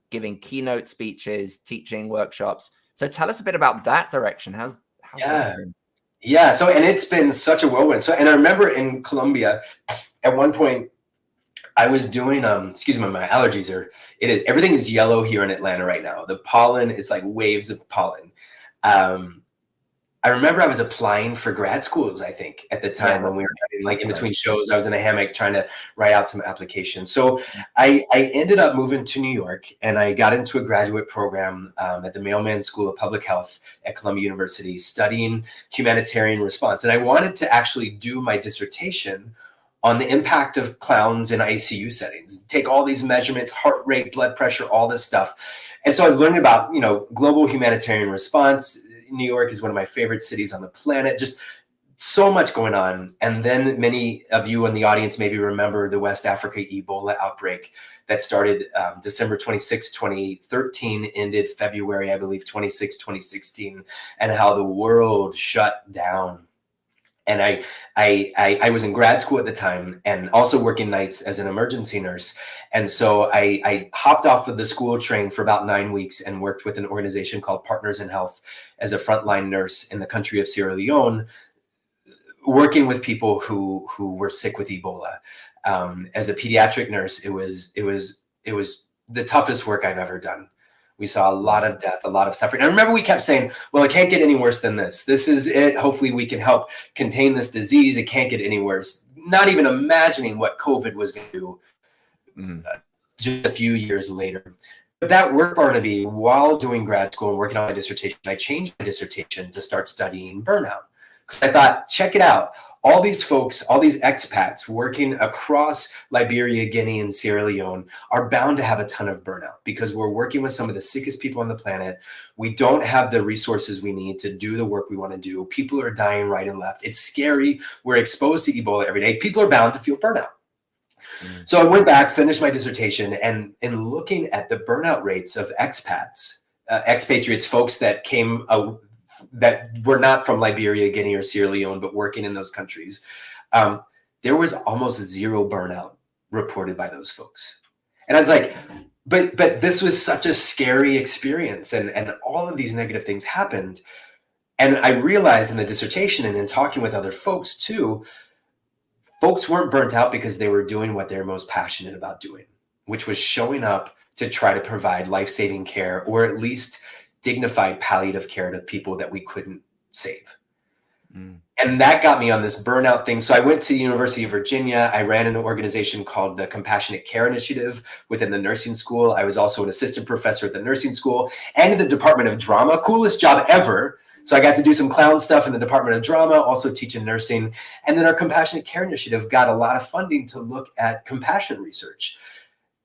giving keynote speeches, teaching workshops. So tell us a bit about that direction. How's that been? Yeah. So, and it's been such a whirlwind. So, and I remember in Colombia at one point I was doing, excuse me, my allergies everything is yellow here in Atlanta right now. The pollen is like waves of pollen. I remember I was applying for grad schools, I think, at the time when we were having, in between shows, I was in a hammock trying to write out some applications. So I ended up moving to New York, and I got into a graduate program at the Mailman School of Public Health at Columbia University, studying humanitarian response. And I wanted to actually do my dissertation on the impact of clowns in ICU settings, take all these measurements, heart rate, blood pressure, all this stuff. And so I was learning about, global humanitarian response. New York is one of my favorite cities on the planet, just so much going on. And then many of you in the audience maybe remember the West Africa Ebola outbreak that started December 26, 2013, ended February, I believe, 26, 2016, and how the world shut down. And I was in grad school at the time and also working nights as an emergency nurse. And so I hopped off of the school train for about 9 weeks and worked with an organization called Partners in Health as a frontline nurse in the country of Sierra Leone, working with people who were sick with Ebola. As a pediatric nurse, it was the toughest work I've ever done. We saw a lot of death, a lot of suffering. I remember we kept saying, well, it can't get any worse than this. This is it. Hopefully we can help contain this disease. It can't get any worse. Not even imagining what COVID was going to do just a few years later. But that work, Barnaby, while doing grad school and working on my dissertation, I changed my dissertation to start studying burnout. Because I thought, check it out. All these folks, all these expats working across Liberia, Guinea, and Sierra Leone are bound to have a ton of burnout because we're working with some of the sickest people on the planet. We don't have the resources we need to do the work we want to do. People are dying right and left. It's scary. We're exposed to Ebola every day. People are bound to feel burnout. So I went back, finished my dissertation, and in looking at the burnout rates of expats, expatriates, folks that came that were not from Liberia, Guinea, or Sierra Leone, but working in those countries, there was almost zero burnout reported by those folks. And I was like, but this was such a scary experience, and all of these negative things happened. And I realized in the dissertation and in talking with other folks too, folks weren't burnt out because they were doing what they're most passionate about doing, which was showing up to try to provide life-saving care, or at least dignified palliative care to people that we couldn't save. And that got me on this burnout thing. So I went to the University of Virginia. I ran an organization called the Compassionate Care Initiative within the nursing school. I was also an assistant professor at the nursing school and in the Department of Drama. Coolest job ever. So I got to do some clown stuff in the Department of Drama, also teaching nursing. And then our Compassionate Care Initiative got a lot of funding to look at compassion research,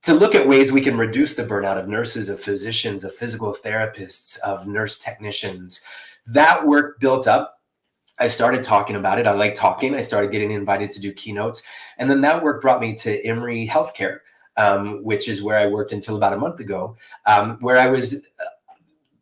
to look at ways we can reduce the burnout of nurses, of physicians, of physical therapists, of nurse technicians. That work built up. I started talking about it. I like talking. I started getting invited to do keynotes. And then that work brought me to Emory Healthcare, which is where I worked until about a month ago, where I was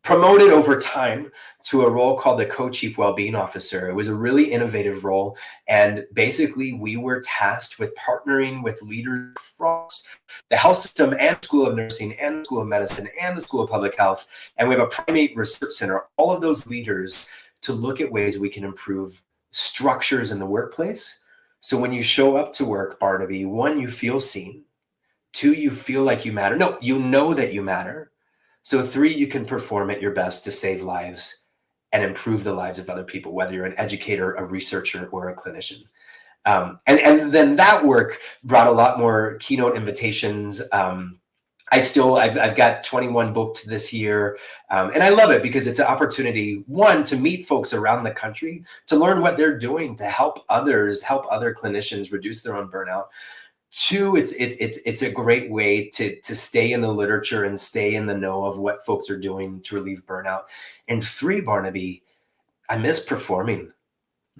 promoted over time to a role called the Co-Chief Wellbeing Officer. It was a really innovative role. And basically, we were tasked with partnering with leaders across the health system and School of Nursing and the School of Medicine and the School of Public Health. And we have a primate research center, all of those leaders, to look at ways we can improve structures in the workplace. So when you show up to work, Barnaby, 1, you feel seen. 2, you feel like you matter. No, you know that you matter. So 3, you can perform at your best to save lives and improve the lives of other people, whether you're an educator, a researcher, or a clinician. And then that work brought a lot more keynote invitations. I've got 21 booked this year. And I love it because it's an opportunity, 1, to meet folks around the country, to learn what they're doing to help others, help other clinicians reduce their own burnout. 2, it's a great way to stay in the literature and stay in the know of what folks are doing to relieve burnout. And 3, Barnaby, I miss performing.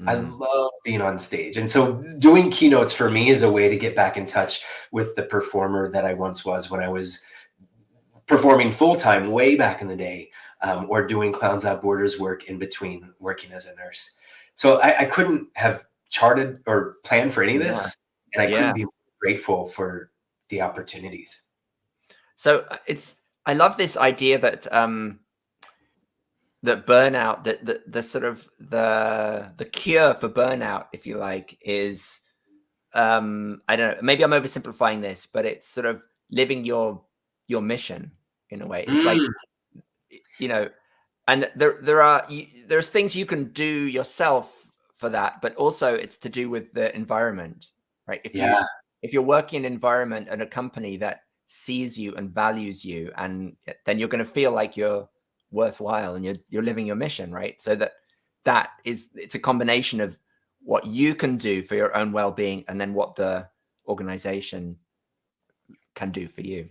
I love being on stage. And so doing keynotes for me is a way to get back in touch with the performer that I once was when I was performing full-time way back in the day, or doing Clowns Without Borders work in between working as a nurse. So I couldn't have charted or planned for any of this. And I couldn't be more grateful for the opportunities. So I love this idea that that burnout, the sort of the cure for burnout, if you like, is I don't know, maybe I'm oversimplifying this, but it's sort of living your mission in a way. It's like, you know, and there's things you can do yourself for that, but also it's to do with the environment, right? If you're working in an environment and a company that sees you and values you, and then you're going to feel like you're worthwhile and you're living your mission, right? So it's a combination of what you can do for your own well-being and then what the organization can do for you.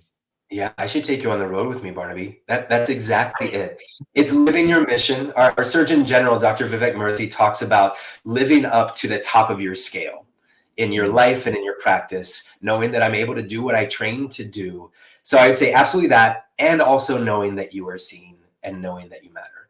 Yeah, I should take you on the road with me, Barnaby. That's exactly it. It's living your mission. Our Surgeon General, Dr. Vivek Murthy, talks about living up to the top of your scale in your life and in your practice, knowing that I'm able to do what I trained to do. So I'd say absolutely that, and also knowing that you are seen and knowing that you matter.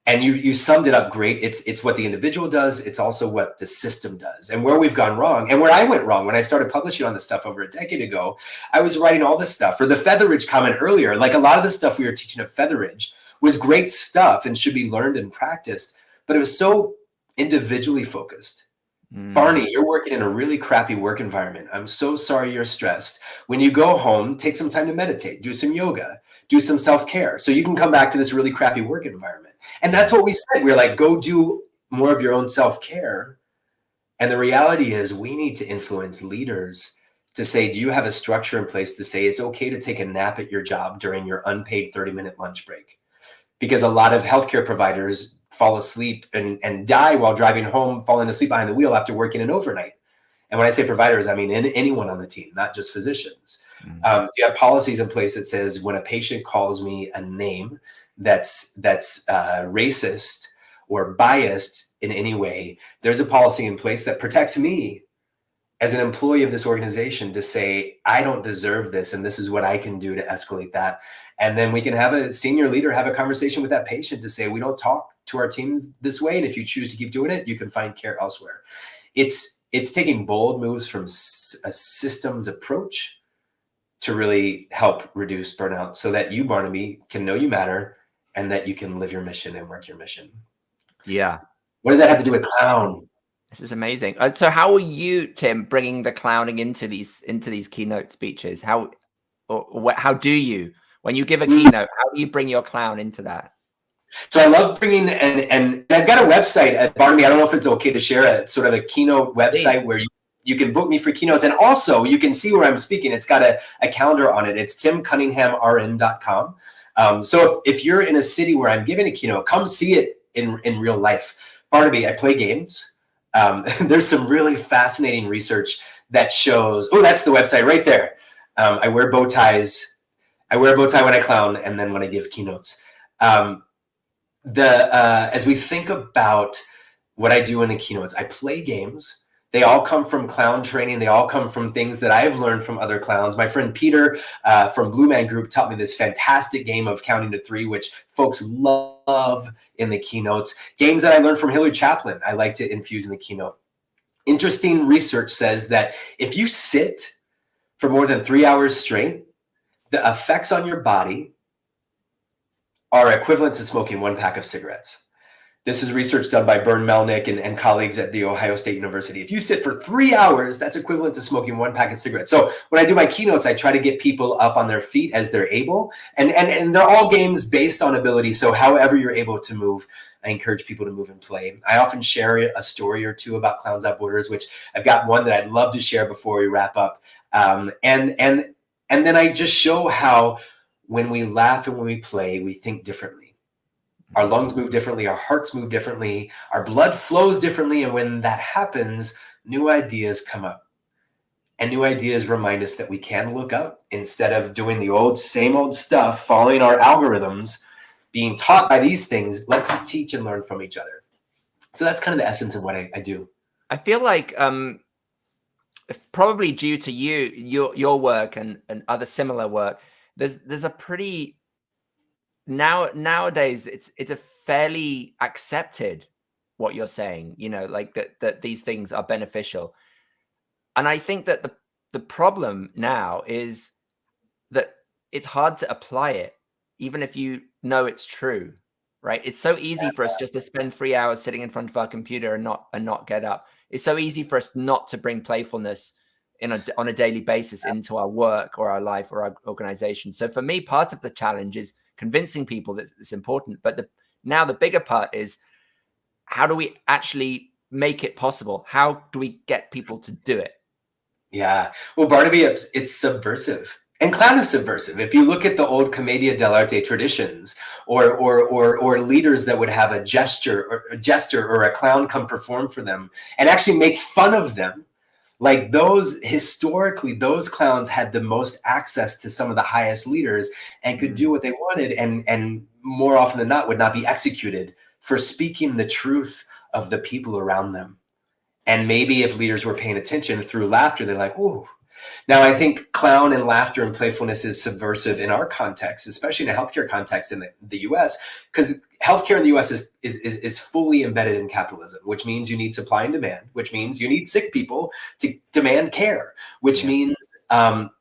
And you summed it up great. It's what the individual does. It's also what the system does. And where we've gone wrong, and where I went wrong when I started publishing on this stuff over a decade ago, I was writing all this stuff. For the Featheridge comment earlier, like a lot of the stuff we were teaching at Featheridge was great stuff and should be learned and practiced, but it was so individually focused. Barney, you're working in a really crappy work environment. I'm so sorry you're stressed. When you go home, take some time to meditate, do some yoga, do some self-care, so you can come back to this really crappy work environment. And that's what we said. We were like, go do more of your own self-care. And the reality is we need to influence leaders to say, do you have a structure in place to say it's okay to take a nap at your job during your unpaid 30-minute lunch break? Because a lot of healthcare providers fall asleep and die while driving home, falling asleep behind the wheel after working an overnight. And when I say providers, I mean anyone on the team, not just physicians. You have policies in place that says when a patient calls me a name that's racist or biased in any way, there's a policy in place that protects me as an employee of this organization to say, I don't deserve this, and this is what I can do to escalate that. And then we can have a senior leader have a conversation with that patient to say, we don't talk to our teams this way, and if you choose to keep doing it, you can find care elsewhere. It's taking bold moves from a systems approach to really help reduce burnout so that you, Barnaby, can know you matter and that you can live your mission and work your mission. Yeah. What does that have to do with clown? This is amazing. So how are you, Tim, bringing the clowning into these keynote speeches? How do you, when you give a keynote, how do you bring your clown into that? So I love bringing, and I've got a website at Barnaby. I don't know if it's okay to share a sort of a keynote website where you can book me for keynotes. And also you can see where I'm speaking. It's got a calendar on it. It's timcunninghamrn.com. So if you're in a city where I'm giving a keynote, come see it in real life. Barnaby, I play games. There's some really fascinating research that shows, oh, that's the website right there. I wear bow ties. I wear a bow tie when I clown and then when I give keynotes. As we think about what I do in the keynotes, I play games. They all come from clown training. They all come from things that I've learned from other clowns. My friend Peter from Blue Man Group taught me this fantastic game of counting to 3, which folks love in the keynotes. Games that I learned from Hillary Chaplin, I like to infuse in the keynote. Interesting research says that if you sit for more than 3 hours straight, the effects on your body are equivalent to smoking 1 pack of cigarettes. This is research done by Bern Melnick and colleagues at The Ohio State University. If you sit for 3 hours, that's equivalent to smoking 1 pack of cigarettes. So when I do my keynotes, I try to get people up on their feet as they're able. And they're all games based on ability. So however you're able to move, I encourage people to move and play. I often share a story or two about Clowns Without Borders, which I've got one that I'd love to share before we wrap up. And then I just show how when we laugh and when we play, we think differently. Our lungs move differently, our hearts move differently, our blood flows differently. And when that happens, new ideas come up. And new ideas remind us that we can look up instead of doing the same old stuff, following our algorithms, being taught by these things. Let's teach and learn from each other. So that's kind of the essence of what I do. I feel like probably due to your work and other similar work, there's a pretty nowadays it's a fairly accepted what you're saying, like that these things are beneficial. And I think that the problem now is that it's hard to apply it, even if you know it's true, right? It's so easy for us just to spend 3 hours sitting in front of our computer and not get up. It's so easy for us not to bring playfulness on a daily basis into our work or our life or our organization. So for me, part of the challenge is convincing people that it's important. But now the bigger part is, how do we actually make it possible? How do we get people to do it? Yeah. Well, Barnaby, it's subversive. And clown is subversive. If you look at the old commedia dell'arte traditions, or leaders that would have a jester or a clown come perform for them and actually make fun of them, like historically, those clowns had the most access to some of the highest leaders and could do what they wanted, and more often than not would not be executed for speaking the truth of the people around them. And maybe if leaders were paying attention through laughter, they're like, "Ooh, Now, I think clown and laughter and playfulness is subversive in our context, especially in a healthcare context in the US, because healthcare in the US is fully embedded in capitalism, which means you need supply and demand, which means you need sick people to demand care, which means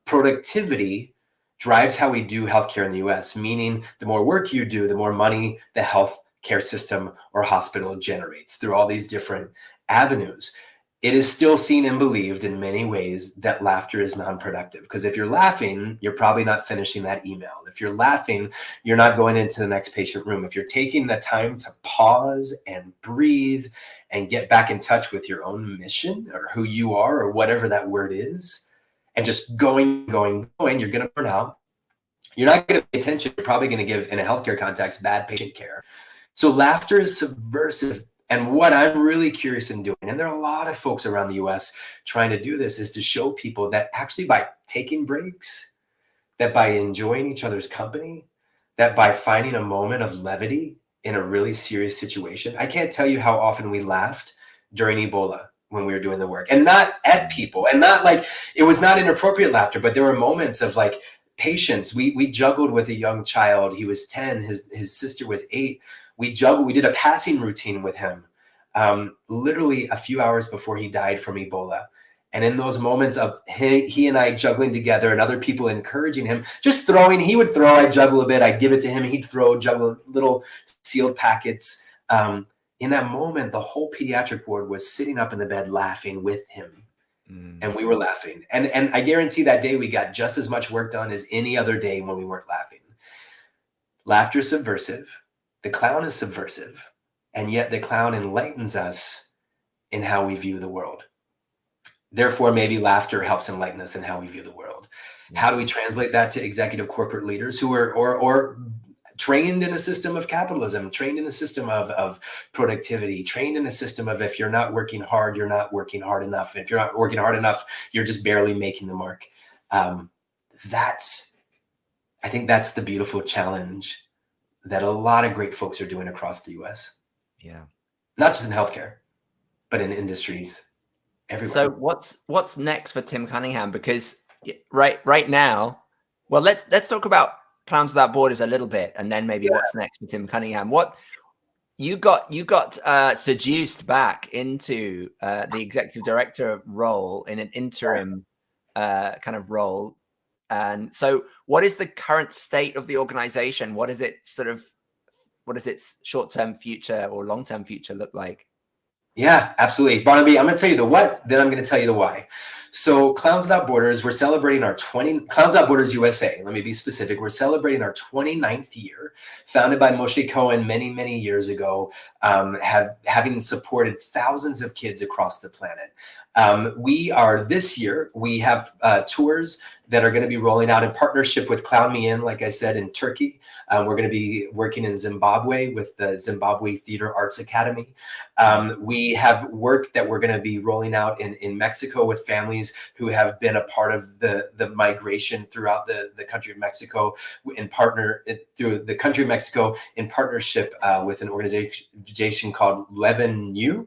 productivity drives how we do healthcare in the US, meaning the more work you do, the more money the healthcare system or hospital generates through all these different avenues. It is still seen and believed in many ways that laughter is non-productive, because if you're laughing, you're probably not finishing that email. If you're laughing, you're not going into the next patient room. If you're taking the time to pause and breathe and get back in touch with your own mission or who you are or whatever that word is, and just going, you're going to burn out. You're not going to pay attention. You're probably going to give, in a healthcare context, bad patient care. So laughter is subversive. And what I'm really curious in doing, and there are a lot of folks around the US trying to do this, is to show people that actually by taking breaks, that by enjoying each other's company, that by finding a moment of levity in a really serious situation. I can't tell you how often we laughed during Ebola when we were doing the work, and not at people, and not like, it was not inappropriate laughter, but there were moments of like patience. We juggled with a young child. He was 10, his sister was 8. We did a passing routine with him, literally a few hours before he died from Ebola. And in those moments of he and I juggling together and other people encouraging him, just throwing, he would throw, I'd juggle a bit, I'd give it to him, he'd throw, juggle little sealed packets. In that moment, the whole pediatric ward was sitting up in the bed laughing with him. And we were laughing. And I guarantee that day we got just as much work done as any other day when we weren't laughing. Laughter is subversive. The clown is subversive, and yet the clown enlightens us in how we view the world. Therefore, maybe laughter helps enlighten us in how we view the world. How do we translate that to executive corporate leaders who are or trained in a system of capitalism, trained in a system of productivity, trained in a system of if you're not working hard, you're not working hard enough. If you're not working hard enough, you're just barely making the mark. I think that's the beautiful challenge that a lot of great folks are doing across the US. Yeah. Not just in healthcare, but in industries everywhere. So what's next for Tim Cunningham? Because right now, well, let's talk about Clowns Without Borders a little bit, and then maybe what's next for Tim Cunningham. What you got seduced back into the executive director role in an interim kind of role. And so what is the current state of the organization? What is its short-term future or long-term future look like? Yeah, absolutely. Barnaby, I'm going to tell you the what, then I'm going to tell you the why. So Clowns Without Borders, we're celebrating our Clowns Without Borders USA. Let me be specific. We're celebrating our 29th year, founded by Moshe Cohen many, many years ago, having supported thousands of kids across the planet. This year, we have tours that are going to be rolling out in partnership with Clown Me In, like I said, in Turkey. We're going to be working in Zimbabwe with the Zimbabwe Theater Arts Academy. We have work that we're going to be rolling out in Mexico with families who have been a part of the migration throughout the country of Mexico, through the country of Mexico in partnership with an organization called Levenu.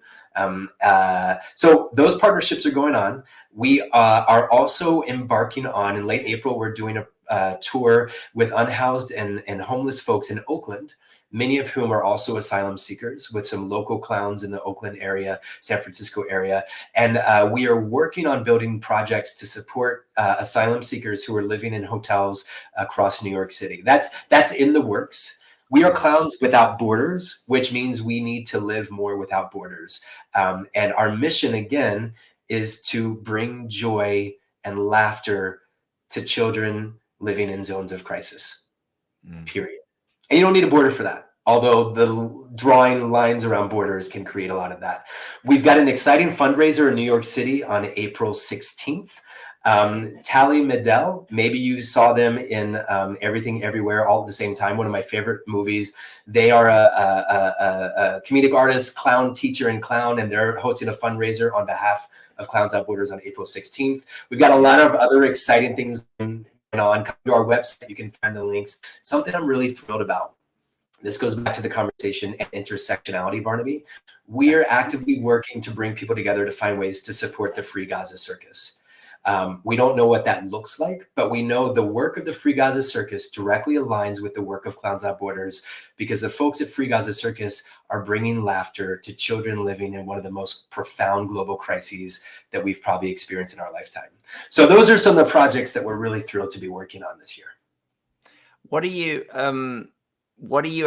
So those partnerships are going on. We are also embarking on, in late April, we're doing a tour with unhoused and homeless folks in Oakland, many of whom are also asylum seekers, with some local clowns in the Oakland area, San Francisco area. And we are working on building projects to support asylum seekers who are living in hotels across New York City. That's in the works. We are Clowns Without Borders, which means we need to live more without borders. And our mission, again, is to bring joy and laughter to children living in zones of crisis, period. And you don't need a border for that, although the drawing lines around borders can create a lot of that. We've got an exciting fundraiser in New York City on April 16th. Tally Medell, maybe you saw them in Everything Everywhere All at the Same Time, one of my favorite movies. They are a comedic artist, clown teacher, and clown, and they're hosting a fundraiser on behalf of Clowns Without Borders on April 16th. We've got a lot of other exciting things going on. Come to our website, you can find the links. Something I'm really thrilled about. This goes back to the conversation and intersectionality, Barnaby. We are actively working to bring people together to find ways to support the Free Gaza Circus. We don't know what that looks like, but we know the work of the Free Gaza Circus directly aligns with the work of Clowns Without Borders, because the folks at Free Gaza Circus are bringing laughter to children living in one of the most profound global crises that we've probably experienced in our lifetime. So those are some of the projects that we're really thrilled to be working on this year. What are you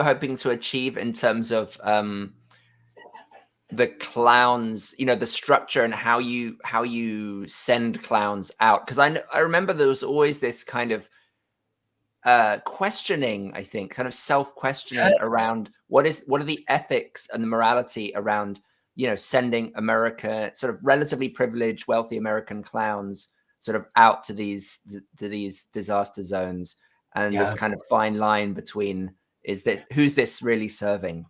hoping to achieve in terms of the clowns, the structure and how you send clowns out? Because I remember there was always this kind of questioning, I think, kind of self-questioning around what are the ethics and the morality around, sending America, sort of relatively privileged, wealthy American clowns sort of out to these disaster zones, and this kind of fine line between who's this really serving?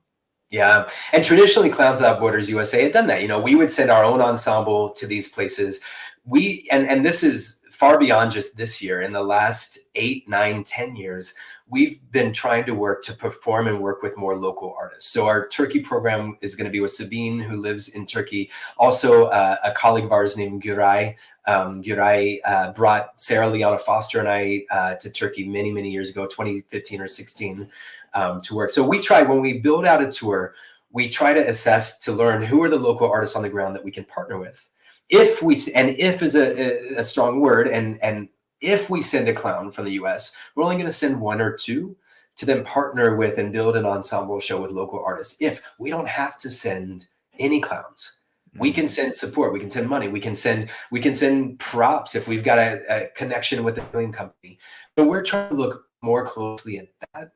Yeah. And traditionally, Clowns Without Borders USA had done that. We would send our own ensemble to these places. And this is far beyond just this year. In the last 8, 9, 10 years, we've been trying to work to perform and work with more local artists. So our Turkey program is going to be with Sabine, who lives in Turkey. Also, a colleague of ours named Güray. Güray brought Sarah Liana Foster and I to Turkey many, many years ago, 2015 or 16. To work. So we try, when we build out a tour, we try to assess to learn who are the local artists on the ground that we can partner with. If is a strong word, and if we send a clown from the US, we're only going to send 1 or 2 to then partner with and build an ensemble show with local artists. If we don't have to send any clowns, we can send support, we can send money, we can send props if we've got a connection with the film company. So we're trying to look more closely at that.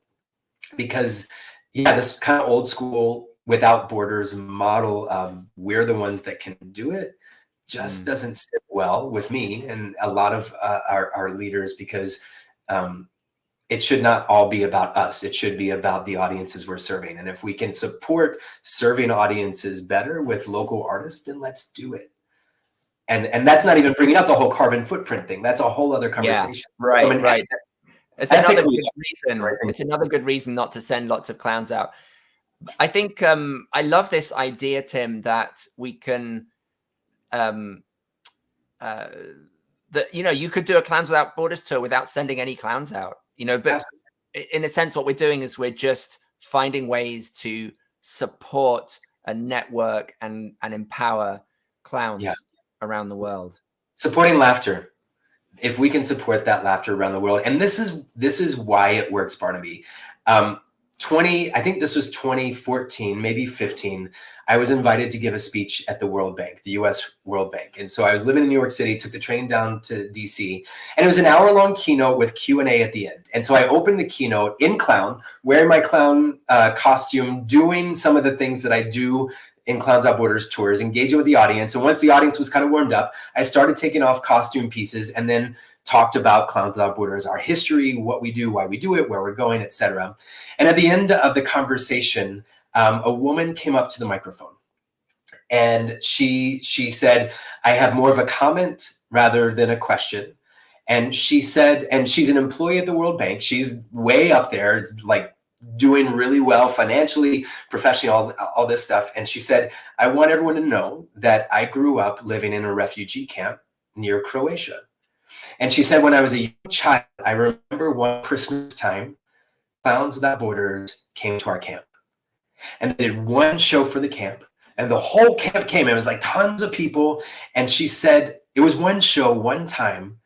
Because, this kind of old school without borders model of we're the ones that can do it just doesn't sit well with me and a lot of our leaders, because it should not all be about us. It should be about the audiences we're serving. And if we can support serving audiences better with local artists, then let's do it. And that's not even bringing up the whole carbon footprint thing. That's a whole other conversation. Yeah, right. It's another good reason. It's another good reason not to send lots of clowns out. I think I love this idea, Tim, that we can you could do a Clowns Without Borders tour without sending any clowns out. But absolutely. In a sense, what we're doing is we're just finding ways to support a network and empower clowns around the world. Supporting laughter. If we can support that laughter around the world, and this is why it works, Barnaby. I think this was 2014, maybe 15. I was invited to give a speech at the World Bank, the U.S. World Bank, and so I was living in New York City. Took the train down to D.C., and it was an hour-long keynote with Q&A at the end. And so I opened the keynote in clown, wearing my clown costume, doing some of the things that I do in Clowns Without Borders tours, engaging with the audience. And once the audience was kind of warmed up, I started taking off costume pieces and then talked about Clowns Without Borders, our history, what we do, why we do it, where we're going, etc. And at the end of the conversation, a woman came up to the microphone and she said, I have more of a comment rather than a question. And she said, and she's an employee at the World Bank. She's way up there, like doing really well financially, professionally, all this stuff. And she said, I want everyone to know that I grew up living in a refugee camp near Croatia. And she said, when I was a young child, I remember one Christmas time, Clowns Without Borders came to our camp. And they did one show for the camp. And the whole camp came. It was like tons of people. And she said, it was one show, one time.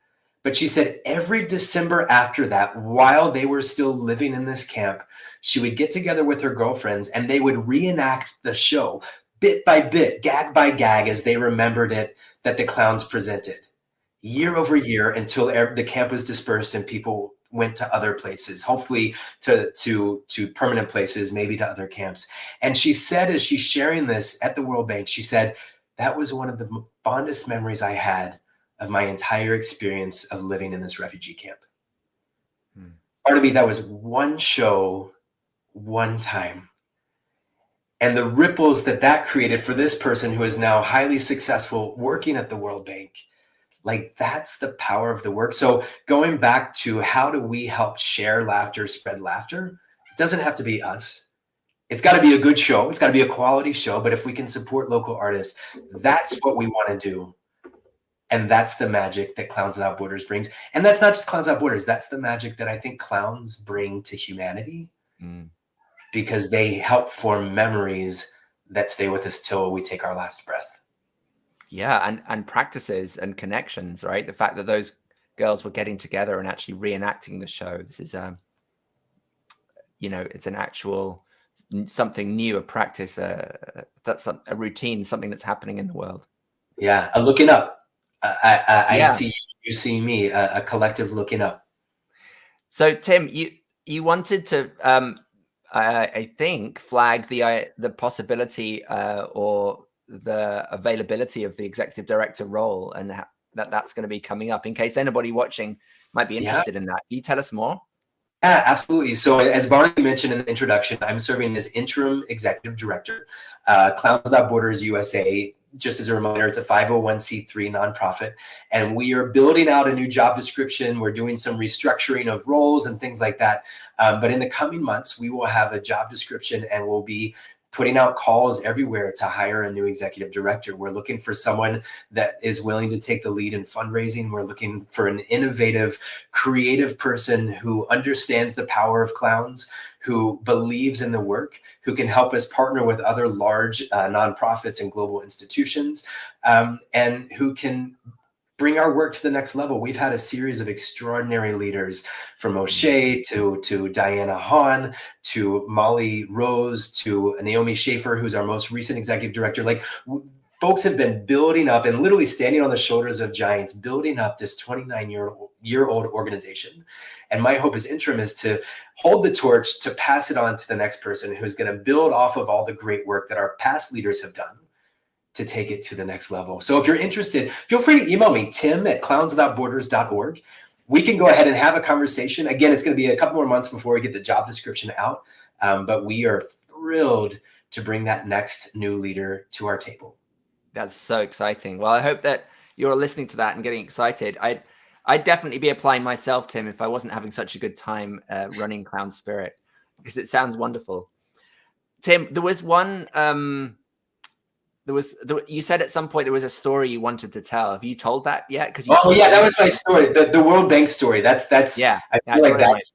But she said every December after that, while they were still living in this camp, she would get together with her girlfriends and they would reenact the show bit by bit, gag by gag, as they remembered it, that the clowns presented year over year until the camp was dispersed and people went to other places, hopefully to permanent places, maybe to other camps. And she said, as she's sharing this at the World Bank, she said, that was one of the fondest memories I had of my entire experience of living in this refugee camp. Part of me, that was one show, one time. And the ripples that created for this person who is now highly successful working at the World Bank, like that's the power of the work. So going back to how do we help share laughter, spread laughter, it doesn't have to be us. It's got to be a good show. It's got to be a quality show. But if we can support local artists, that's what we want to do. And that's the magic that Clowns Without Borders brings. And that's not just Clowns Without Borders. That's the magic that I think clowns bring to humanity, because they help form memories that stay with us till we take our last breath. Yeah, and practices and connections, right? The fact that those girls were getting together and actually reenacting the show. This is, it's an actual something new, a practice, that's a routine, something that's happening in the world. Yeah, a looking up. I see you, you see me, a collective looking up. So Tim, you wanted to, I think, flag the possibility or the availability of the executive director role, and that's going to be coming up in case anybody watching might be interested in that. Can you tell us more? Yeah, absolutely. So as Barney mentioned in the introduction, I'm serving as interim executive director, Clowns Without Borders USA. Just as a reminder, it's a 501c3 nonprofit, and we are building out a new job description. We're doing some restructuring of roles and things like that. But in the coming months, we will have a job description, and we'll be putting out calls everywhere to hire a new executive director. We're looking for someone that is willing to take the lead in fundraising. We're looking for an innovative, creative person who understands the power of clowns, who believes in the work, who can help us partner with other large nonprofits and global institutions, and who can bring our work to the next level. We've had a series of extraordinary leaders, from O'Shea to Diana Hahn, to Molly Rose, to Naomi Schaefer, who's our most recent executive director. Like, folks have been building up and literally standing on the shoulders of giants, building up this 29-year-old organization. And my hope as interim is to hold the torch, to pass it on to the next person who's going to build off of all the great work that our past leaders have done to take it to the next level. So if you're interested, feel free to email me, tim@clownswithoutborders.org. We can go ahead and have a conversation. Again, it's going to be a couple more months before we get the job description out, but we are thrilled to bring that next new leader to our table. That's so exciting. Well, I hope that you're listening to that and getting excited. I'd definitely be applying myself, Tim, if I wasn't having such a good time running Clown Spirit, because it sounds wonderful. Tim, there was one... you said at some point there was a story you wanted to tell. Have you told that yet? That was my story. The World Bank story. That's yeah. I feel like that's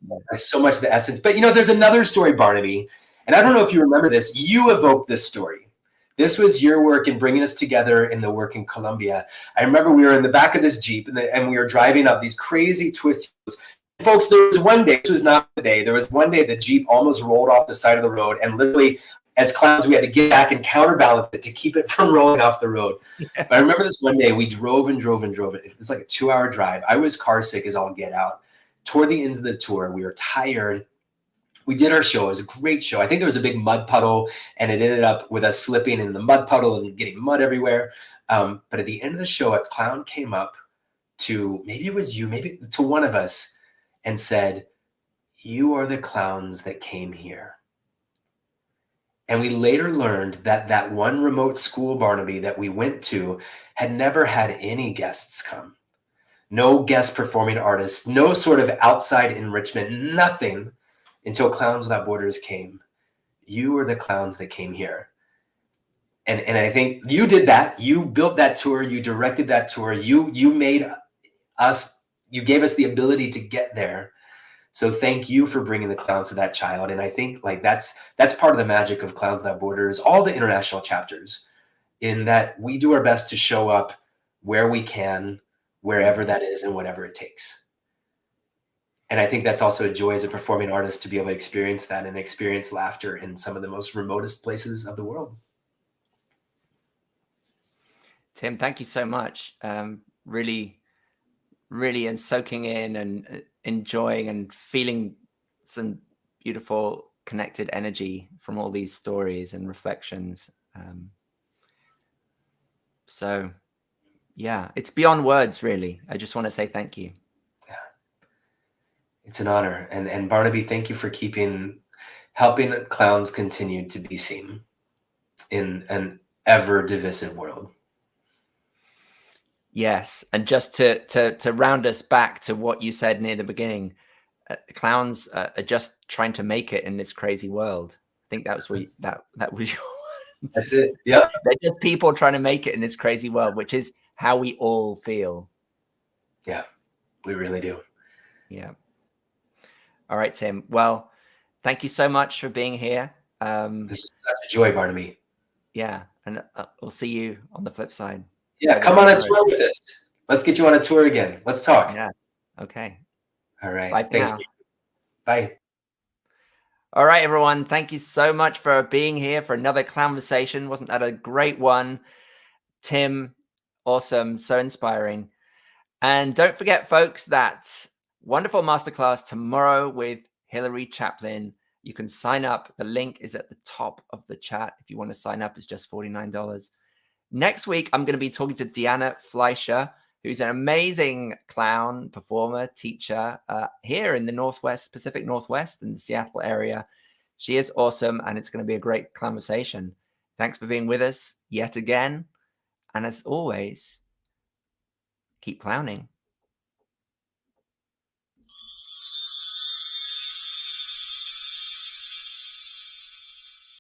so much the essence. But there's another story, Barnaby, and I don't know if you remember this. You evoked this story. This was your work in bringing us together in the work in Colombia. I remember we were in the back of this Jeep and we were driving up these crazy twisty roads. Folks, there was one day, this was not the day, there was one day the Jeep almost rolled off the side of the road, and literally, as clowns, we had to get back and counterbalance it to keep it from rolling off the road. Yeah. But I remember this one day, we drove and drove and drove. It was like a 2-hour drive. I was car sick as all get out. Toward the ends of the tour, we were tired. We did our show. It was a great show. I think there was a big mud puddle, and it ended up with us slipping in the mud puddle and getting mud everywhere. But at the end of the show, a clown came up to, maybe it was you, maybe to one of us, and said, "You are the clowns that came here." And we later learned that that one remote school, Barnaby, that we went to had never had any guests come. No guest performing artists, no sort of outside enrichment, nothing, until Clowns Without Borders came. You were the clowns that came here. And I think you did that. You built that tour. You directed that tour. You made us, you gave us the ability to get there. So thank you for bringing the clowns to that child. And I think like that's part of the magic of Clowns Without Borders, all the international chapters, in that we do our best to show up where we can, wherever that is, and whatever it takes. And I think that's also a joy as a performing artist to be able to experience that and experience laughter in some of the most remotest places of the world. Tim, thank you so much. Really, and soaking in and enjoying and feeling some beautiful connected energy from all these stories and reflections. So yeah, it's beyond words, really. I just want to say thank you. Yeah, it's an honor. And Barnaby, thank you for helping clowns continue to be seen in an ever divisive world. Yes, and just to round us back to what you said near the beginning, clowns are just trying to make it in this crazy world. I think that was that was your That's it. Yeah, they're just people trying to make it in this crazy world, which is how we all feel. Yeah, we really do. Yeah. All right, Tim. Well, thank you so much for being here. This is such a joy, Barnaby. Yeah, and we'll see you on the flip side. Yeah, come on a tour with us. Let's get you on a tour again. Let's talk. Yeah. Okay. All right. Bye for Thanks. now. Bye. All right, everyone. Thank you so much for being here for another Clown-versation. Wasn't that a great one? Tim, awesome. So inspiring. And don't forget, folks, that wonderful masterclass tomorrow with Hilary Chaplin. You can sign up. The link is at the top of the chat. If you want to sign up, it's just $49. Next week, I'm going to be talking to Deanna Fleischer, who's an amazing clown performer, teacher here in the Northwest, Pacific Northwest, in the Seattle area. She is awesome, and it's going to be a great conversation. Thanks for being with us yet again. And as always, keep clowning.